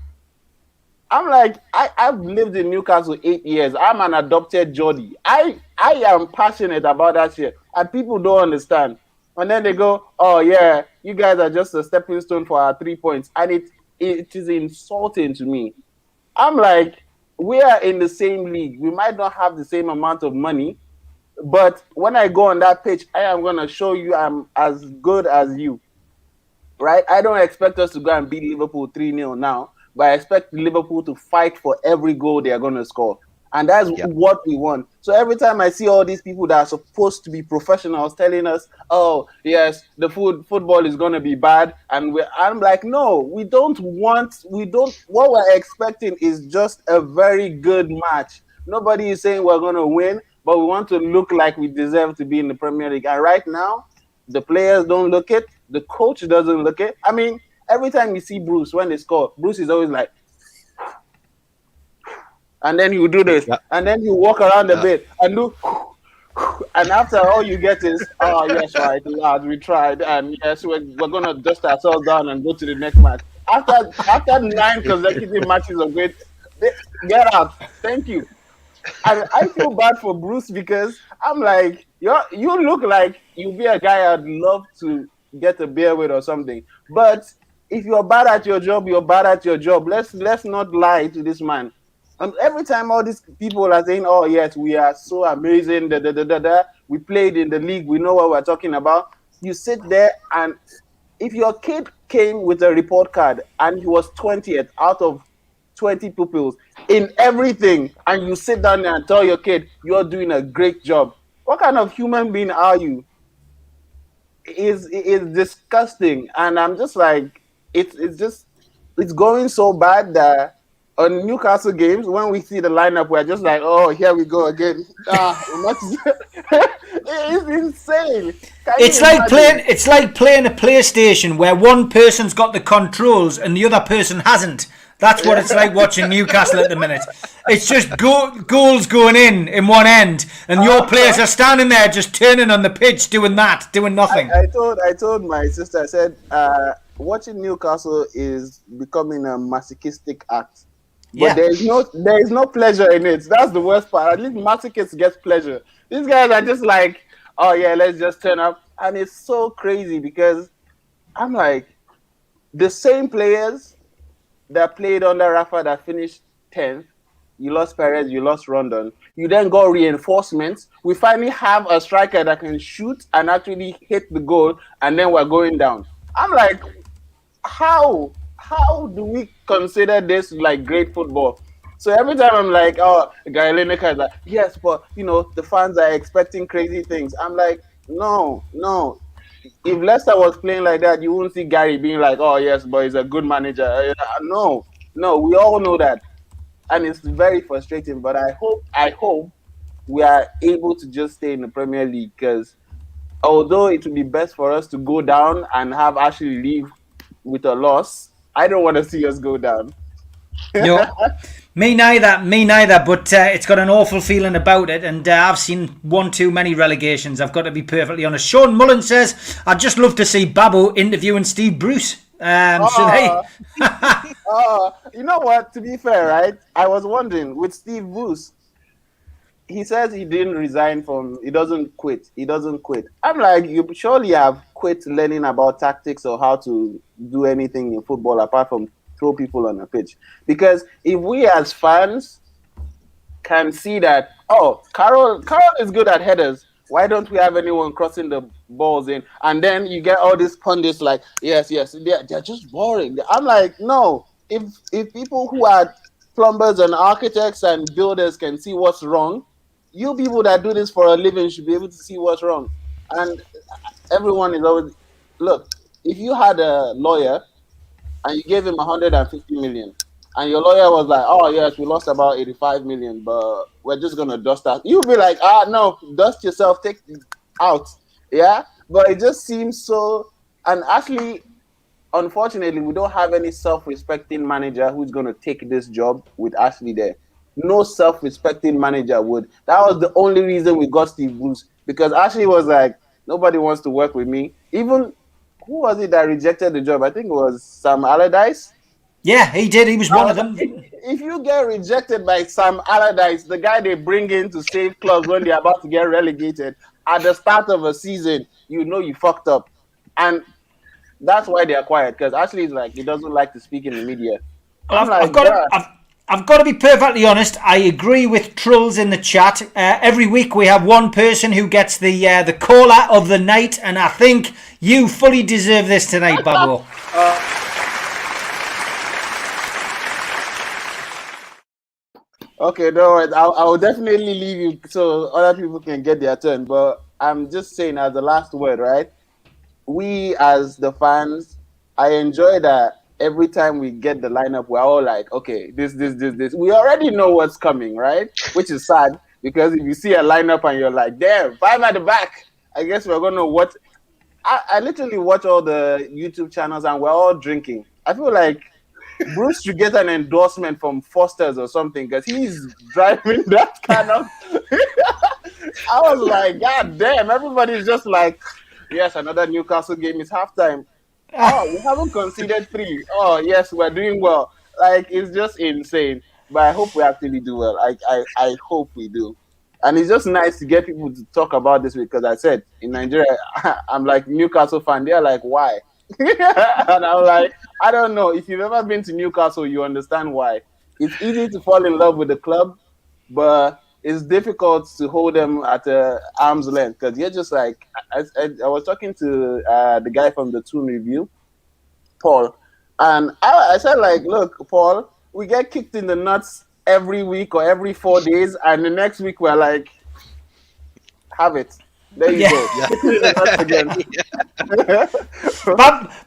I'm like, I've lived in Newcastle 8 years. I'm an adopted Geordie. I am passionate about that shit. And people don't understand. And then they go, oh yeah, you guys are just a stepping stone for our 3 points. And it is insulting to me. I'm like, we are in the same league. We might not have the same amount of money. But when I go on that pitch, I am going to show you I'm as good as you. Right? I don't expect us to go and beat Liverpool 3-0 now. But I expect Liverpool to fight for every goal they are going to score. And that's what we want. So every time I see all these people that are supposed to be professionals telling us, oh, yes, the football is going to be bad. And I'm like, no, what we're expecting is just a very good match. Nobody is saying we're going to win, but we want to look like we deserve to be in the Premier League. And right now, the players don't look it. The coach doesn't look it. I mean, every time you see Bruce, when they score, Bruce is always like, and then you do this, and then you walk around a bit and do, and after all you get is, oh yes, right, lad, we tried, and yes, we're gonna dust ourselves down and go to the next match. After 9 consecutive matches of great, get out. Thank you. And I feel bad for Bruce because I'm like, you look like you'll be a guy I'd love to get a beer with or something, but if you're bad at your job, you're bad at your job. Let's not lie to this man. And every time all these people are saying, oh, yes, we are so amazing, we played in the league, we know what we're talking about. You sit there, and if your kid came with a report card and he was 20th out of 20 pupils in everything, and you sit down there and tell your kid, you're doing a great job, what kind of human being are you? It is disgusting. And I'm just like, it's going so bad that on Newcastle games, when we see the lineup, we're just like, oh, here we go again. It's insane. Can It's you like imagine? playing. It's like playing a PlayStation where one person's got the controls and the other person hasn't. That's what it's like watching Newcastle at the minute. It's just goals going in one end, and your players are standing there just turning on the pitch, doing nothing. I told my sister, I said, watching Newcastle is becoming a masochistic act. But there is no pleasure in it. That's the worst part. At least masochists get pleasure. These guys are just like, oh yeah, let's just turn up. And it's so crazy because I'm like, the same players that played under Rafa that finished 10th, you lost Perez, you lost Rondon. You then got reinforcements. We finally have a striker that can shoot and actually hit the goal, and then we're going down. I'm like, how do we consider this like great football? So every time I'm like, oh, Gary Lineker is like, yes, but the fans are expecting crazy things. I'm like, no. If Leicester was playing like that, you wouldn't see Gary being like, oh yes, but he's a good manager. No, we all know that, and it's very frustrating. But I hope we are able to just stay in the Premier League, because although it would be best for us to go down and have Ashley leave with a loss, I don't want to see us go down. No, me neither. But it's got an awful feeling about it, and I've seen one too many relegations. I've got to be perfectly honest. Sean Mullen says, "I'd just love to see Babbo interviewing Steve Bruce." You know what? To be fair, right? I was wondering with Steve Bruce. He says he didn't resign he doesn't quit. I'm like, you surely have quit learning about tactics or how to do anything in football apart from throw people on a pitch. Because if we as fans can see that, oh, Carroll is good at headers, why don't we have anyone crossing the balls in? And then you get all these pundits like, yes, they're just boring. I'm like, no. If people who are plumbers and architects and builders can see what's wrong, you people that do this for a living should be able to see what's wrong. And everyone is always, look, if you had a lawyer and you gave him 150 million, and your lawyer was like, oh yes, we lost about 85 million, but we're just gonna dust that, you'll be like, no, dust yourself, take it out. Yeah. But it just seems so. And actually, unfortunately, we don't have any self-respecting manager who's going to take this job with Ashley there. No self-respecting manager would. That was the only reason we got Steve Bruce, because Ashley was like, nobody wants to work with me. Even, who was it that rejected the job? I think it was Sam Allardyce. Yeah, he did. He was one of them. If you get rejected by Sam Allardyce, the guy they bring in to save clubs when they're about to get relegated at the start of a season, you fucked up. And that's why they're quiet, because Ashley is like, he doesn't like to speak in the media. I've got to be perfectly honest. I agree with Trulls in the chat. Every week we have one person who gets the caller of the night, and I think you fully deserve this tonight, Babbo. Okay, no, I will definitely leave you so other people can get their turn. But I'm just saying, as the last word, right? We as the fans, I enjoy that every time we get the lineup, we're all like, okay, this. We already know what's coming, right? Which is sad, because if you see a lineup and you're like, damn, 5 at the back, I guess we're going to watch. I literally watch all the YouTube channels and we're all drinking. I feel like Bruce should get an endorsement from Foster's or something, because he's driving that kind of. I was like, God damn, everybody's just like, yes, another Newcastle game is halftime. Oh, we haven't conceded 3. Oh, yes, we're doing well. Like, it's just insane. But I hope we actually do well. I hope we do. And it's just nice to get people to talk about this, because I said, in Nigeria, I'm like, Newcastle fan. They're like, why? And I'm like, I don't know. If you've ever been to Newcastle, you understand why. It's easy to fall in love with the club, but it's difficult to hold them at arm's length, because you're just like, I was talking to the guy from the Toon Review, Paul, and I said, like, look, Paul, we get kicked in the nuts every week or every 4 days, and the next week we're like, have it. There you Yeah. go. That's again.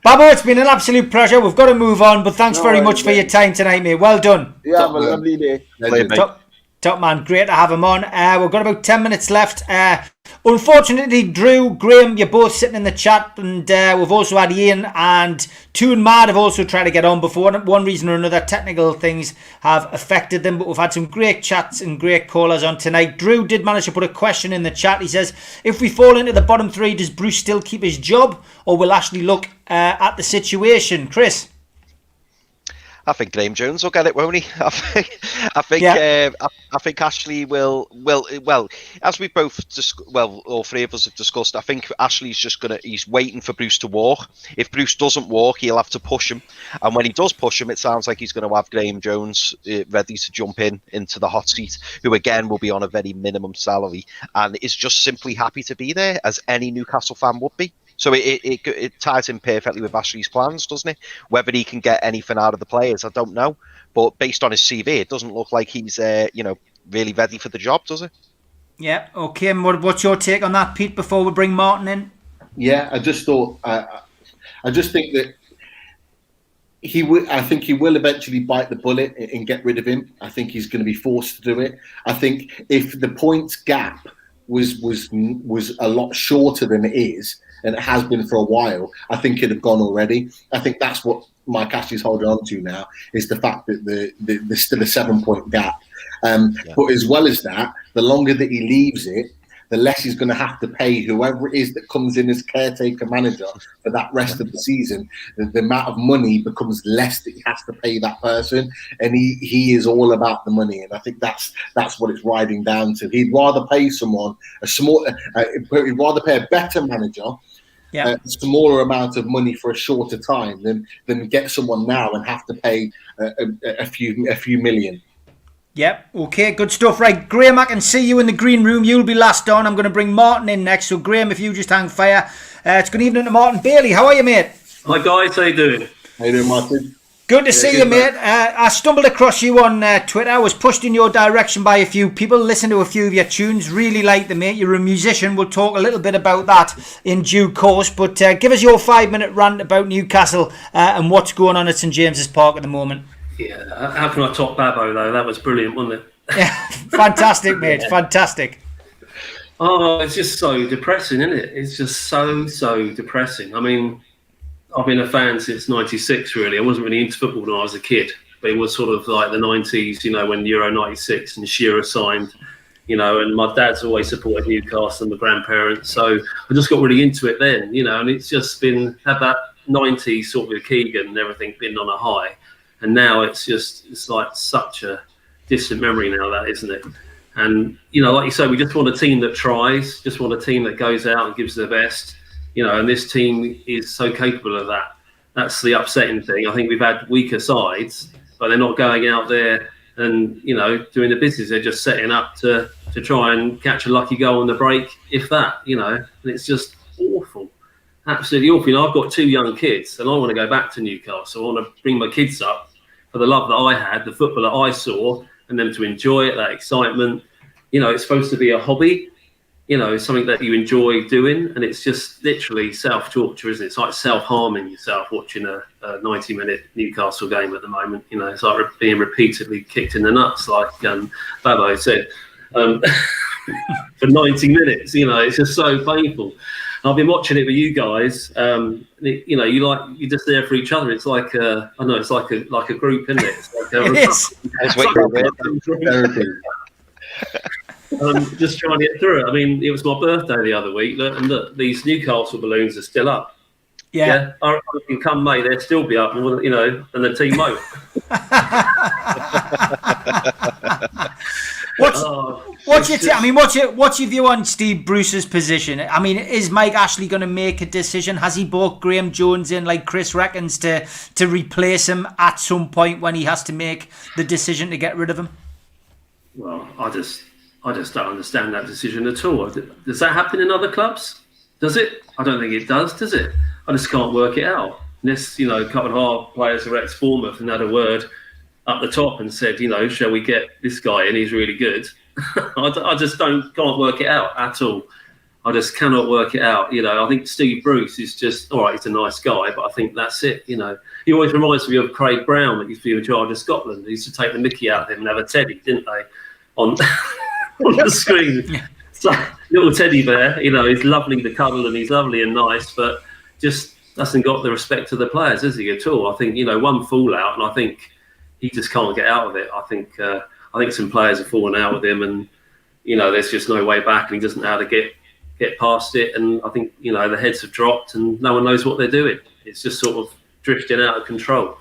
Babbo, it's been an absolute pleasure. We've got to move on, but thanks No very worries, much for mate. your time tonight, mate. Well done. You have a lovely day. Legend. Top man, great to have him on. We've got about 10 minutes left. Unfortunately, Drew, Graeme, you're both sitting in the chat, and we've also had Ian and Toon Mad have also tried to get on, but for one reason or another, technical things have affected them. But we've had some great chats and great callers on tonight. Drew did manage to put a question in the chat. He says, if we fall into the bottom three, does Bruce still keep his job, or will Ashley look at the situation? Chris? I think Graeme Jones will get it, won't he? I think Ashley will. Well, as we both all three of us have discussed, I think Ashley's just he's waiting for Bruce to walk. If Bruce doesn't walk, he'll have to push him, and when he does push him, it sounds like he's going to have Graeme Jones ready to jump into the hot seat, who again will be on a very minimum salary and is just simply happy to be there, as any Newcastle fan would be. So it ties in perfectly with Ashley's plans, doesn't it? Whether he can get anything out of the players, I don't know. But based on his CV, it doesn't look like he's really ready for the job, does it? Yeah. Okay. And what's your take on that, Pete? Before we bring Martin in. Yeah, I just thought. I just think that he will. I think he will eventually bite the bullet and get rid of him. I think he's going to be forced to do it. I think if the points gap was a lot shorter than it is, and it has been for a while, I think it'd have gone already. I think that's what Mike Ashley's holding on to now, is the fact that there's still a 7-point gap. But as well as that, the longer that he leaves it, the less he's going to have to pay whoever it is that comes in as caretaker manager for that rest of the season. The amount of money becomes less that he has to pay that person, and he is all about the money. And I think that's what it's riding down to. He'd rather pay someone he'd rather pay a better manager a smaller amount of money for a shorter time than get someone now and have to pay a few million. Yep. Okay, good stuff. Right, Graeme, I can see you in the green room. You'll be last on. I'm going to bring Martin in next. So, Graeme, if you just hang fire. It's good evening to Martin Bailey. How are you, mate? Hi, guys. How you doing? How you doing, Martin? Good to see you, mate. I stumbled across you on Twitter. I was pushed in your direction by a few people. Listened to a few of your tunes. Really like them, mate. You're a musician. We'll talk a little bit about that in due course. But give us your 5-minute rant about Newcastle and what's going on at St James's Park at the moment. Yeah, how can I top Babbo, though? That was brilliant, wasn't it? Yeah, fantastic, mate. Fantastic. Oh, it's just so depressing, isn't it? It's just so depressing. I mean, I've been a fan since '96, really. I wasn't really into football when I was a kid, but it was sort of like the '90s, when Euro '96 and Shearer signed, and my dad's always supported Newcastle and my grandparents. So I just got really into it then, and it's just had that '90s sort of with Keegan and everything been on a high. And now it's like such a distant memory now, that, isn't it? And, like you say, we just want a team that tries, just want a team that goes out and gives their best, and this team is so capable of that. That's the upsetting thing. I think we've had weaker sides, but they're not going out there and, doing the business. They're just setting up to try and catch a lucky goal on the break, if that, and it's just awful. Absolutely awful. I've got 2 young kids and I want to go back to Newcastle. I want to bring my kids up for the love that I had, the football that I saw, and them to enjoy it, that excitement. It's supposed to be a hobby, something that you enjoy doing. And it's just literally self-torture, isn't it? It's like self-harming yourself watching a 90-minute Newcastle game at the moment. It's like being repeatedly kicked in the nuts, like Babbo said, for 90 minutes. It's just so painful. I've been watching it with you guys. You're just there for each other. It's like it's like a group, isn't it? It's like just trying to get through it. I mean, it was my birthday the other week, and look, these Newcastle balloons are still up. Yeah. I reckon come May they'll still be up, and the team won't. What's your view on Steve Bruce's position? I mean, is Mike Ashley going to make a decision? Has he brought Graeme Jones in, like Chris reckons, to replace him at some point when he has to make the decision to get rid of him? Well, I just don't understand that decision at all. Does that happen in other clubs? Does it? I don't think it does it? I just can't work it out. Unless, a couple of our players are ex-Bournemouth and had a word up the top and said, shall we get this guy in? He's really good. I just can't work it out at all. I just cannot work it out. I think Steve Bruce is just, all right, he's a nice guy, but I think that's it. He always reminds me of Craig Brown that used to be in charge of Scotland. They used to take the mickey out of him and have a teddy, didn't they, on the screen. So, little teddy bear, he's lovely to cuddle and he's lovely and nice, but just hasn't got the respect of the players, has he, at all? I think, one fallout, and I think he just can't get out of it. I think some players have fallen out with him, and, there's just no way back, and he doesn't know how to get past it. And I think, the heads have dropped and no one knows what they're doing. It's just sort of drifting out of control.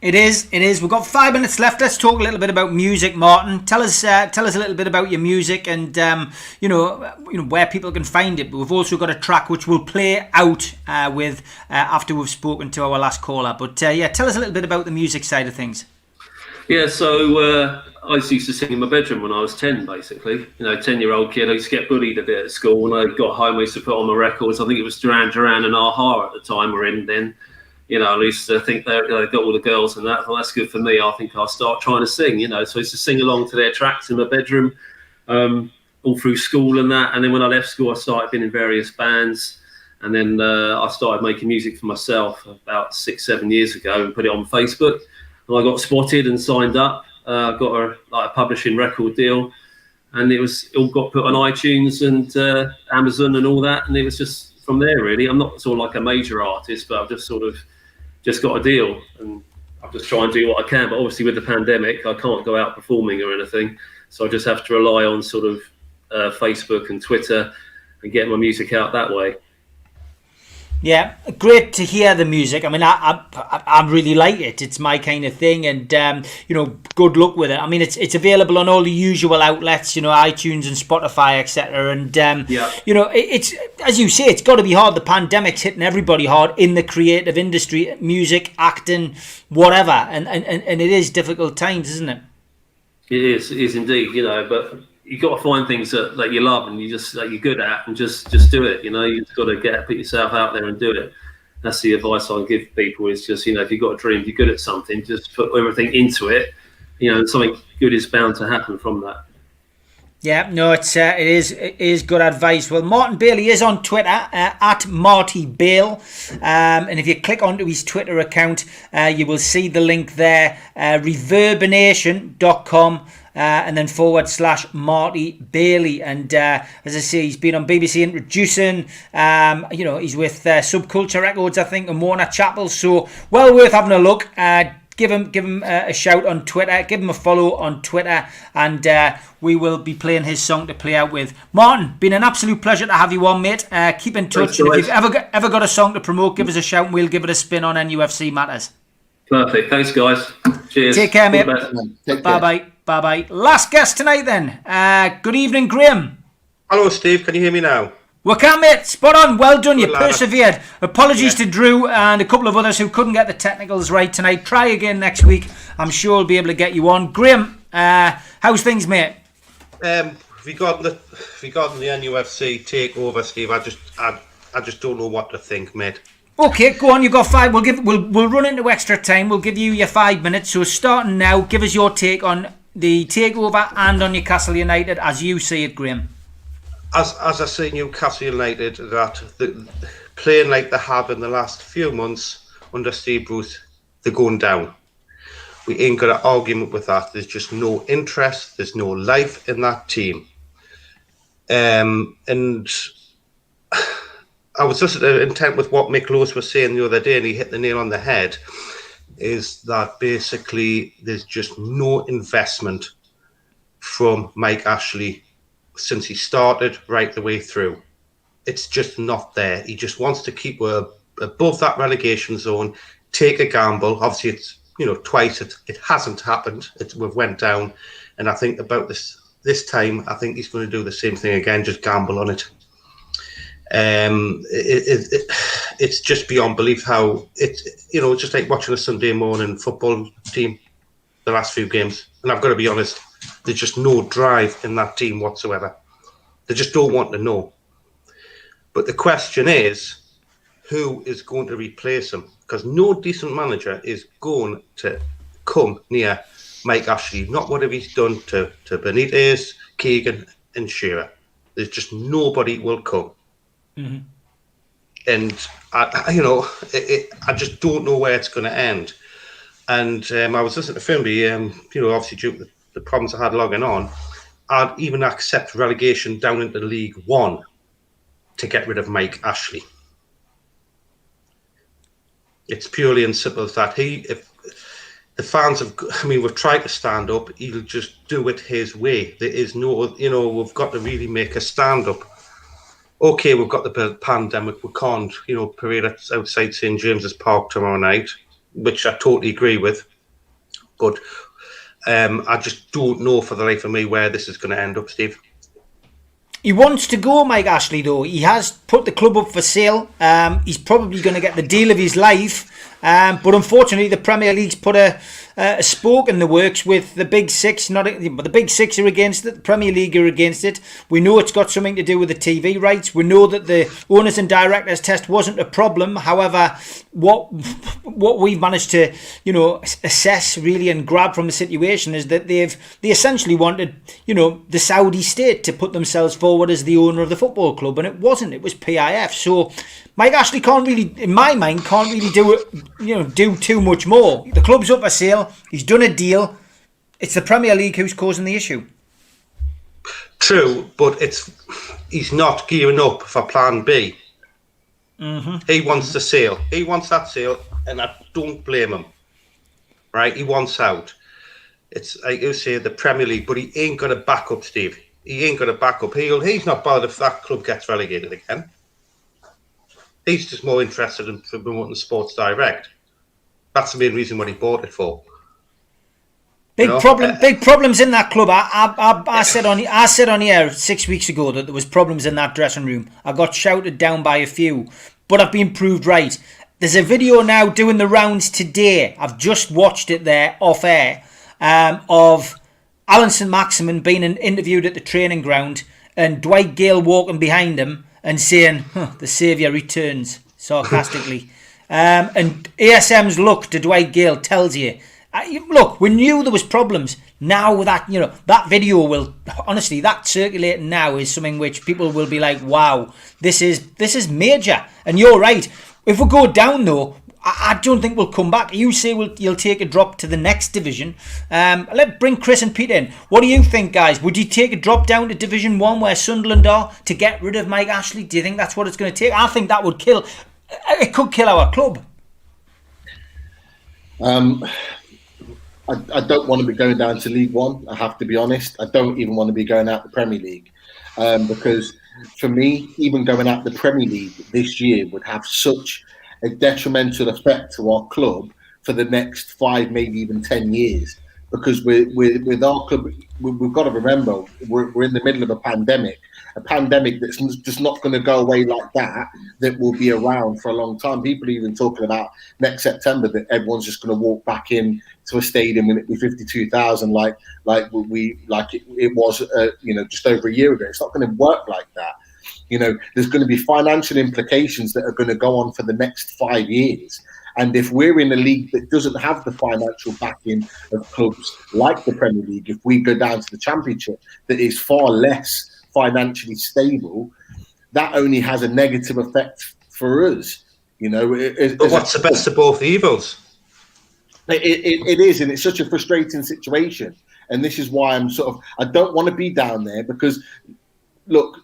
It is. We've got 5 minutes left. Let's talk a little bit about music, Martin. Tell us a little bit about your music and where people can find it. But we've also got a track which we'll play out with after we've spoken to our last caller. But tell us a little bit about the music side of things. Yeah, so I used to sing in my bedroom when I was 10, basically. 10-year-old kid. I used to get bullied a bit at school. When I got home, I used to put on my records. I think it was Duran Duran and Aha at the time were in then. I used to think they got all the girls and that. I thought, that's good for me. I think I'll start trying to sing, So I used to sing along to their tracks in my bedroom all through school and that. And then when I left school, I started being in various bands. And then I started making music for myself about 6-7 years ago and put it on Facebook. And I got spotted and signed up. Got a publishing record deal. And it all got put on iTunes and Amazon and all that. And it was just from there, really. I'm not sort of like a major artist, but I've just sort of got a deal, and I'll just try and do what I can. But obviously with the pandemic, I can't go out performing or anything, so I just have to rely on sort of Facebook and Twitter and get my music out that way. Yeah, great to hear the music. I mean, I really like it. It's my kind of thing, and good luck with it. I mean, it's available on all the usual outlets, iTunes and Spotify, etc. And it's, as you say, it's got to be hard. The pandemic's hitting everybody hard in the creative industry, music, acting, whatever, and it is difficult times, isn't it? It is indeed. But you got to find things that you love and you're good at, and just do it. You've got to put yourself out there and do it. That's the advice I give people. Is just if you've got a dream, if you're good at something, just put everything into it. And something good is bound to happen from that. Yeah, no, it is good advice. Well, Martin Bailey is on Twitter at Marty Bale, and if you click onto his Twitter account, you will see the link there, reverbination.com. And then / Marty Bailey. And as I say, he's been on BBC Introducing. He's with Subculture Records, I think, and Warner Chappell. So well worth having a look. Give him a shout on Twitter. Give him a follow on Twitter, and we will be playing his song to play out with. Martin, been an absolute pleasure to have you on, mate. Keep in touch. And if you've ever got a song to promote, give us a shout, and we'll give it a spin on NUFC Matters. Perfect. Thanks, guys. Cheers. Take care, mate. Bye-bye. Bye-bye. Last guest tonight, then. Good evening, Graeme. Hello, Steve. Can you hear me now? We can, mate. Spot on. Well done. You persevered. Apologies to Drew and a couple of others who couldn't get the technicals right tonight. Try again next week. I'm sure we'll be able to get you on. Graeme, how's things, mate? Regarding the NUFC takeover, Steve, I just don't know what to think, mate. Okay, go on. You've got 5. We'll run into extra time. We'll give you your 5 minutes. So starting now, give us your take on the takeover and on Newcastle United as you see it, Graeme. As I see Newcastle United, that playing like they have in the last few months under Steve Bruce, they're going down. We ain't got an argument with that. There's just no interest. There's no life in that team. And I was just intent with what Mick Lewis was saying the other day, and he hit the nail on the head, is that basically there's just no investment from Mike Ashley since he started right the way through. It's just not there. He just wants to keep above that relegation zone, take a gamble. Obviously, it's twice it hasn't happened. We've went down, and I think about this time, I think he's going to do the same thing again, just gamble on it. It's just beyond belief how it's just like watching a Sunday morning football team the last few games, and I've got to be honest, there's just no drive in that team whatsoever. They just don't want to know. But the question is, who is going to replace him? Because no decent manager is going to come near Mike Ashley. Not what he's done to Benitez, Keegan and Shearer. There's just nobody will come. Mm-hmm. And I just don't know where it's going to end. And I was listening to Fumby, obviously due to the problems I had logging on, I'd even accept relegation down into League One to get rid of Mike Ashley. It's purely and simple as that. If the fans we've tried to stand up, he'll just do it his way. There is no, we've got to really make a stand up. Okay, we've got the pandemic. We can't, parade outside St. James's Park tomorrow night, which I totally agree with. But I just don't know for the life of me where this is going to end up, Steve. He wants to go, Mike Ashley, though. He has put the club up for sale. He's probably going to get the deal of his life. But unfortunately, the Premier League's put a spoke in the works with the Big Six. But the Big Six are against it. The Premier League are against it. We know it's got something to do with the TV rights. We know that the owners and directors test wasn't a problem. However, what we've managed to assess really and grab from the situation is that they essentially wanted the Saudi state to put themselves forward as the owner of the football club, and it wasn't. It was PIF. So Mike Ashley can't really, in my mind, do too much more. The club's up for sale. He's done a deal. It's the Premier League who's causing the issue. True, but he's not gearing up for Plan B. Mm-hmm. He wants the sale. He wants that sale, and I don't blame him. Right? He wants out. It's like you say, the Premier League, but he ain't got a backup, Steve. He ain't got a backup. He's not bothered if that club gets relegated again. He's just more interested in promoting Sports Direct. That's the main reason what he bought it for. Big problems in that club. I said on here 6 weeks ago that there was problems in that dressing room. I got shouted down by a few, but I've been proved right. There's a video now doing the rounds today. I've just watched it there off air of Alan St. Maximin being interviewed at the training ground and Dwight Gale walking behind him and saying, the saviour returns, sarcastically. And ASM's look to Dwight Gale tells you, look, we knew there was problems. Now that, that video will, honestly, that circulating now is something which people will be like, wow, this is major. And you're right. If we go down, though, I don't think we'll come back. You say you'll take a drop to the next division. Let's bring Chris and Pete in. What do you think, guys? Would you take a drop down to Division 1 where Sunderland are to get rid of Mike Ashley? Do you think that's what it's going to take? I think that would kill. It could kill our club. I don't want to be going down to League One. I have to be honest. I don't even want to be going out the Premier League because for me, even going out the Premier League this year would have such a detrimental effect to our club for the next 5, maybe even 10 years. Because with our club, we've got to remember we're in the middle of a pandemic that's just not going to go away like that. That will be around for a long time. People are even talking about next September that everyone's just going to walk back in to a stadium and it be 52,000 like it was just over a year ago. It's not going to work like that. There's going to be financial implications that are going to go on for the next 5 years. And if we're in a league that doesn't have the financial backing of clubs like the Premier League, if we go down to the Championship that is far less financially stable, that only has a negative effect for us. But what's the best of both evils? It is, and it's such a frustrating situation. And this is why I don't want to be down there because, look,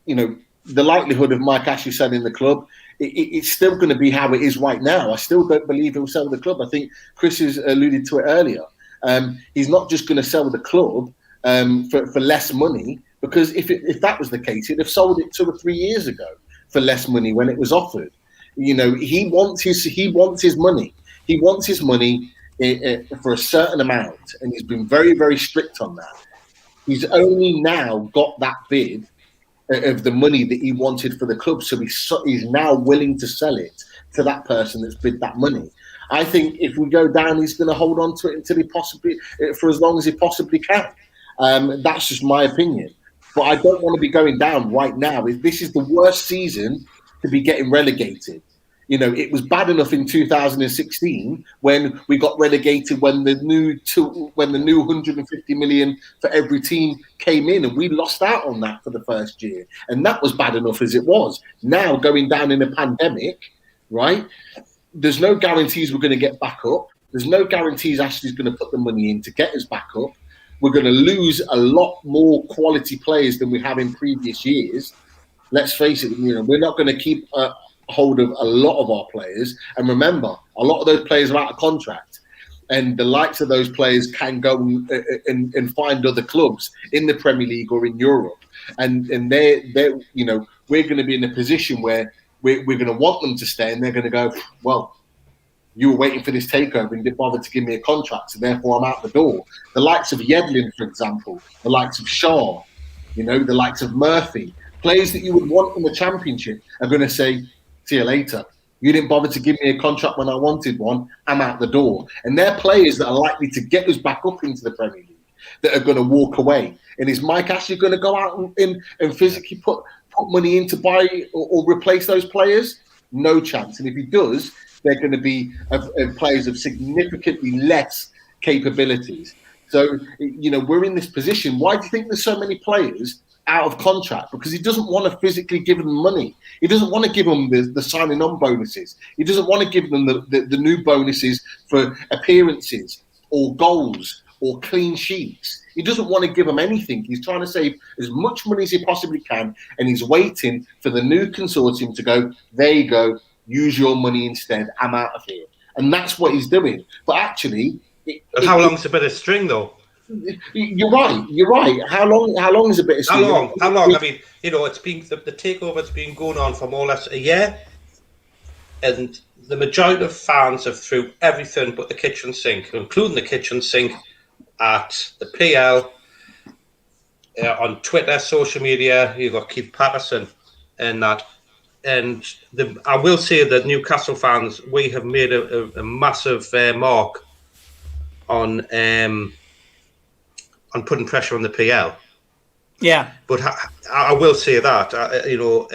the likelihood of Mike Ashley selling the club, it's still going to be how it is right now. I still don't believe he'll sell the club. I think Chris has alluded to it earlier. He's not just going to sell the club for less money, because if that was the case, he'd have sold it 2 or 3 years ago for less money when it was offered. He wants his money. He wants his money for a certain amount, and he's been very, very strict on that. He's only now got that bid of the money that he wanted for the club, so he's now willing to sell it to that person that's bid that money. I think if we go down, he's going to hold on to it until for as long as he possibly can. That's just my opinion. But I don't want to be going down right now. This is the worst season to be getting relegated. You know, it was bad enough in 2016 when we got relegated, when the new 150 million for every team came in, and we lost out on that for the first year, and that was bad enough as it was. Now going down in a pandemic, right? There's no guarantees we're going to get back up. There's no guarantees Ashley's going to put the money in to get us back up. We're going to lose a lot more quality players than we have in previous years. Let's face it, you know, we're not going to keep hold of a lot of our players. And remember, a lot of those players are out of contract. And the likes of those players can go and find other clubs in the Premier League or in Europe. And they're you know, we're going to be in a position where we're going to want them to stay, and they're going to go, well, you were waiting for this takeover and didn't bother to give me a contract, so therefore I'm out the door. The likes of Yedlin, for example, the likes of Shaw, you know, the likes of Murphy, players that you would want in the Championship are going to say, see you later. You didn't bother to give me a contract when I wanted one. I'm out the door. And they're players that are likely to get us back up into the Premier League that are going to walk away. And is Mike Ashley going to go out and physically put money in to buy or replace those players? No chance. And if he does, they're going to be players of significantly less capabilities. So, you know, we're in this position. Why do you think there's so many players out of contract? Because he doesn't want to physically give them money. He doesn't want to give them the signing on bonuses. He doesn't want to give them the new bonuses for appearances or goals or clean sheets. He doesn't want to give them anything. He's trying to save as much money as he possibly can, and he's waiting for the new consortium to go, there you go, use your money instead, I'm out of here. And that's what he's doing. But actually... how long's a bit of string, though? You're right. How long is a bit of string? How long? I mean, you know, it's been the takeover's been going on for more or less a year, and the majority of fans have threw everything but the kitchen sink, including the kitchen sink, at the PL, on Twitter, social media. You've got Keith Patterson and that. And I will say that Newcastle fans, we have made a massive mark on putting pressure on the PL. Yeah. But I will say that, you know,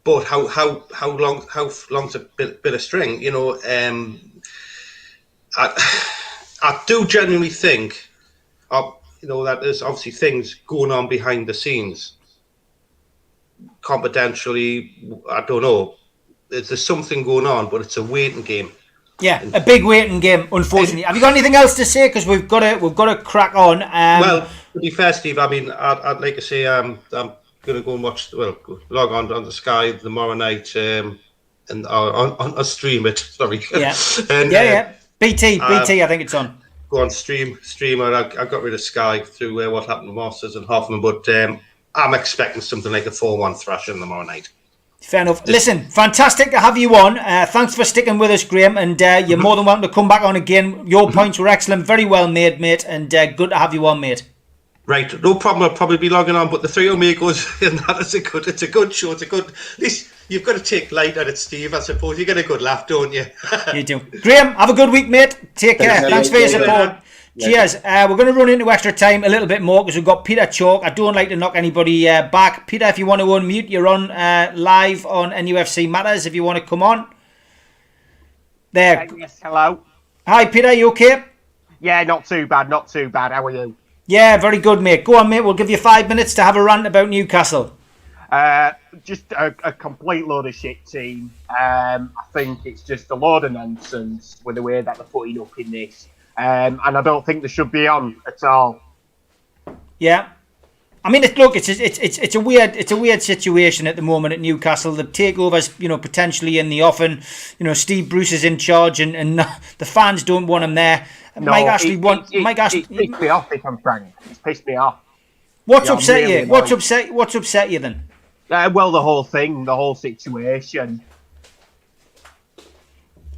but how long's a bit of string? You know, I do genuinely think, you know, that there's obviously things going on behind the scenes. Confidentially, I don't know. There's something going on, but it's a waiting game. Yeah, a big waiting game, unfortunately. Have you got anything else to say? Because we've got to crack on. Well, to be fair, Steve, I mean, I'd like to say I'm going to go and log on the Sky tomorrow night and I'll stream it. Sorry. Yeah. And, BT, I think it's on. Go on, stream. I got rid of Sky through what happened to Masters and Hoffman, but I'm expecting something like a 4-1 thrashing tomorrow night. Fair enough. Listen, fantastic to have you on. Thanks for sticking with us, Graeme, and you're more than welcome to come back on again. Your points were excellent, very well made, mate, and good to have you on, mate. Right, no problem. I'll probably be logging on, but the three amigos, and that is it's a good show. It's a good. At least you've got to take light at it, Steve. I suppose you get a good laugh, don't you? You do. Graeme, have a good week, mate. Take care. Thanks for your support. Cheers. We're going to run into extra time a little bit more because we've got Peter Chalk. I don't like to knock anybody back. Peter, if you want to unmute, you're on live on NUFC Matters. If you want to come on. There. Yes, hello. Hi, Peter. You okay? Yeah, not too bad. How are you? Yeah, very good, mate. Go on, mate. We'll give you 5 minutes to have a rant about Newcastle. Just a complete load of shit team. I think it's just a load of nonsense with the way that they're putting up in this. And I don't think they should be on at all. Yeah, I mean, it's a weird situation at the moment at Newcastle. The takeover's potentially in the offing. Steve Bruce is in charge, and the fans don't want him there. No, Mike Ashley It's pissed me off, if I'm frank. It's pissed me off. What's upset you? What's upset you then? Well, the whole thing, the whole situation.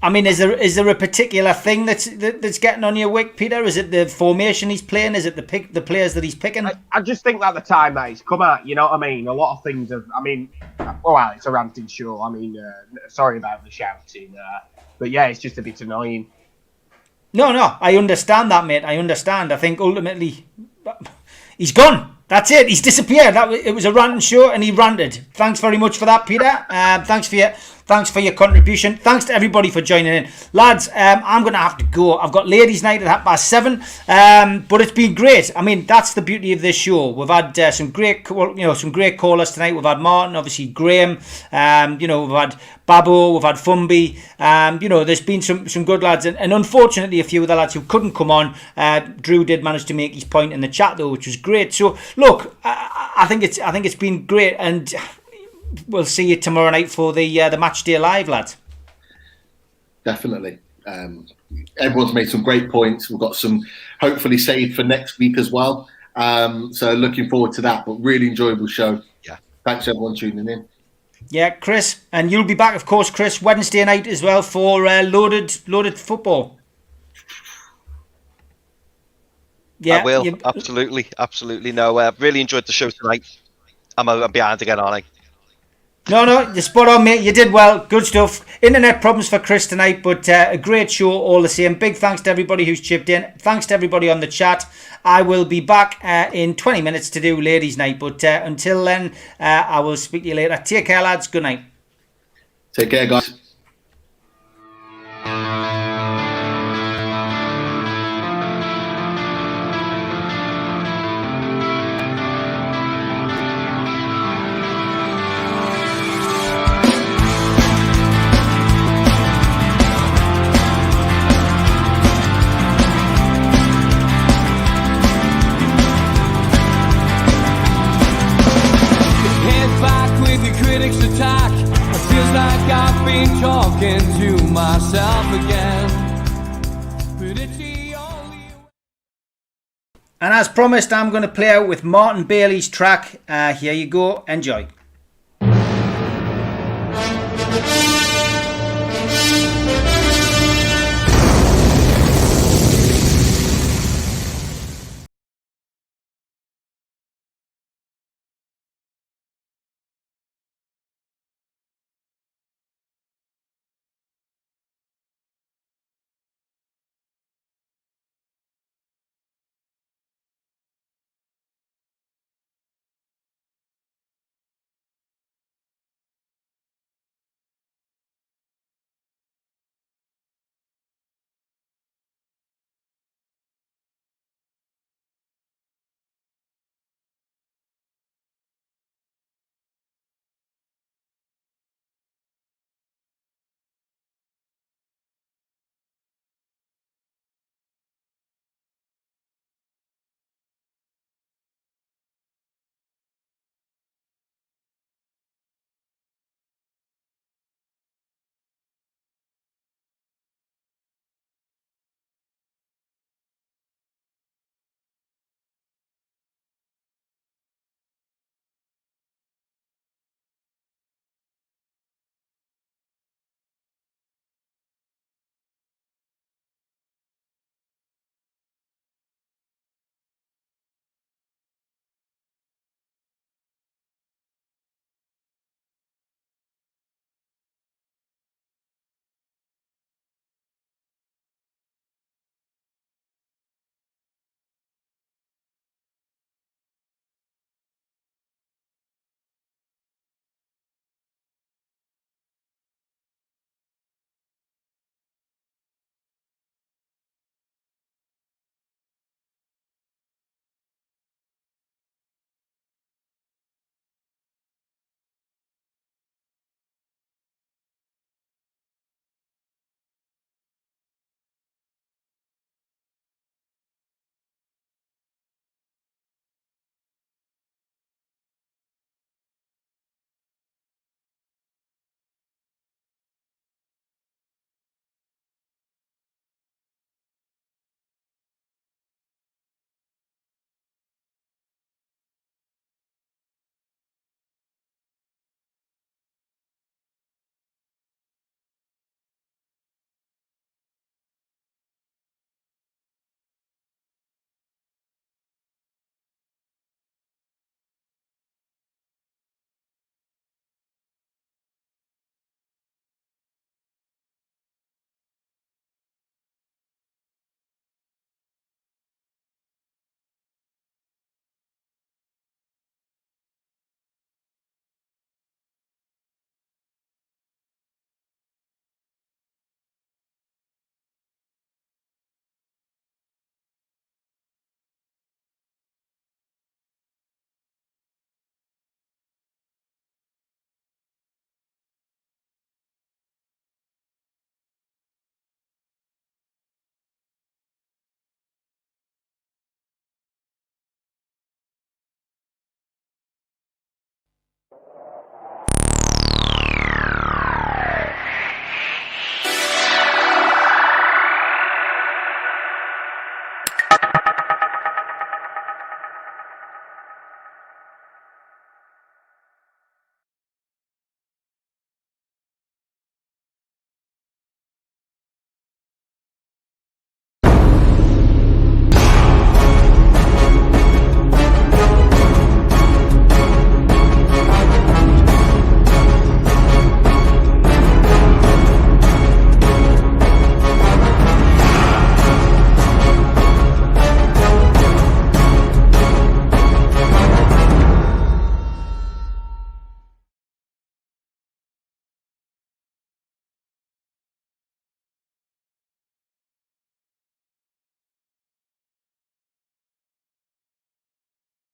I mean, is there a particular thing that's getting on your wick, Peter? Is it the formation he's playing? Is it the players that he's picking? I just think that the time that he's come out, you know what I mean? A lot of things have, well, it's a ranting show. Sorry about the shouting. But yeah, it's just a bit annoying. No, I understand that, mate. I understand. I think ultimately he's gone. That's it. He's disappeared. It was a ranting show, and he ranted. Thanks very much for that, Peter. Thanks for your contribution. Thanks to everybody for joining in, lads. I'm going to have to go. I've got ladies' night at 7:30. But it's been great. I mean, that's the beauty of this show. We've had some great callers tonight. We've had Martin, obviously Graeme. We've had Babbo. We've had Fumby. There's been some good lads, and unfortunately, a few of the lads who couldn't come on. Drew did manage to make his point in the chat though, which was great. So look, I think it's been great, and we'll see you tomorrow night for the match day live, lads. Definitely. Everyone's made some great points. We've got some hopefully saved for next week as well. So looking forward to that. But really enjoyable show. Yeah. Thanks everyone tuning in. Yeah, Chris, and you'll be back, of course, Chris, Wednesday night as well for loaded football. Yeah, I will. Absolutely. No, really enjoyed the show tonight. I'm behind again, aren't I? No, you're spot on, mate. You did well. Good stuff. Internet problems for Chris tonight, but a great show all the same. Big thanks to everybody who's chipped in. Thanks to everybody on the chat. I will be back in 20 minutes to do ladies' night, but until then, I will speak to you later. Take care, lads. Good night. Take care, guys. Attack. It feels like I've been talking to myself again. But it's the only... And as promised, I'm going to play out with Martin Bailey's track. Here you go. Enjoy.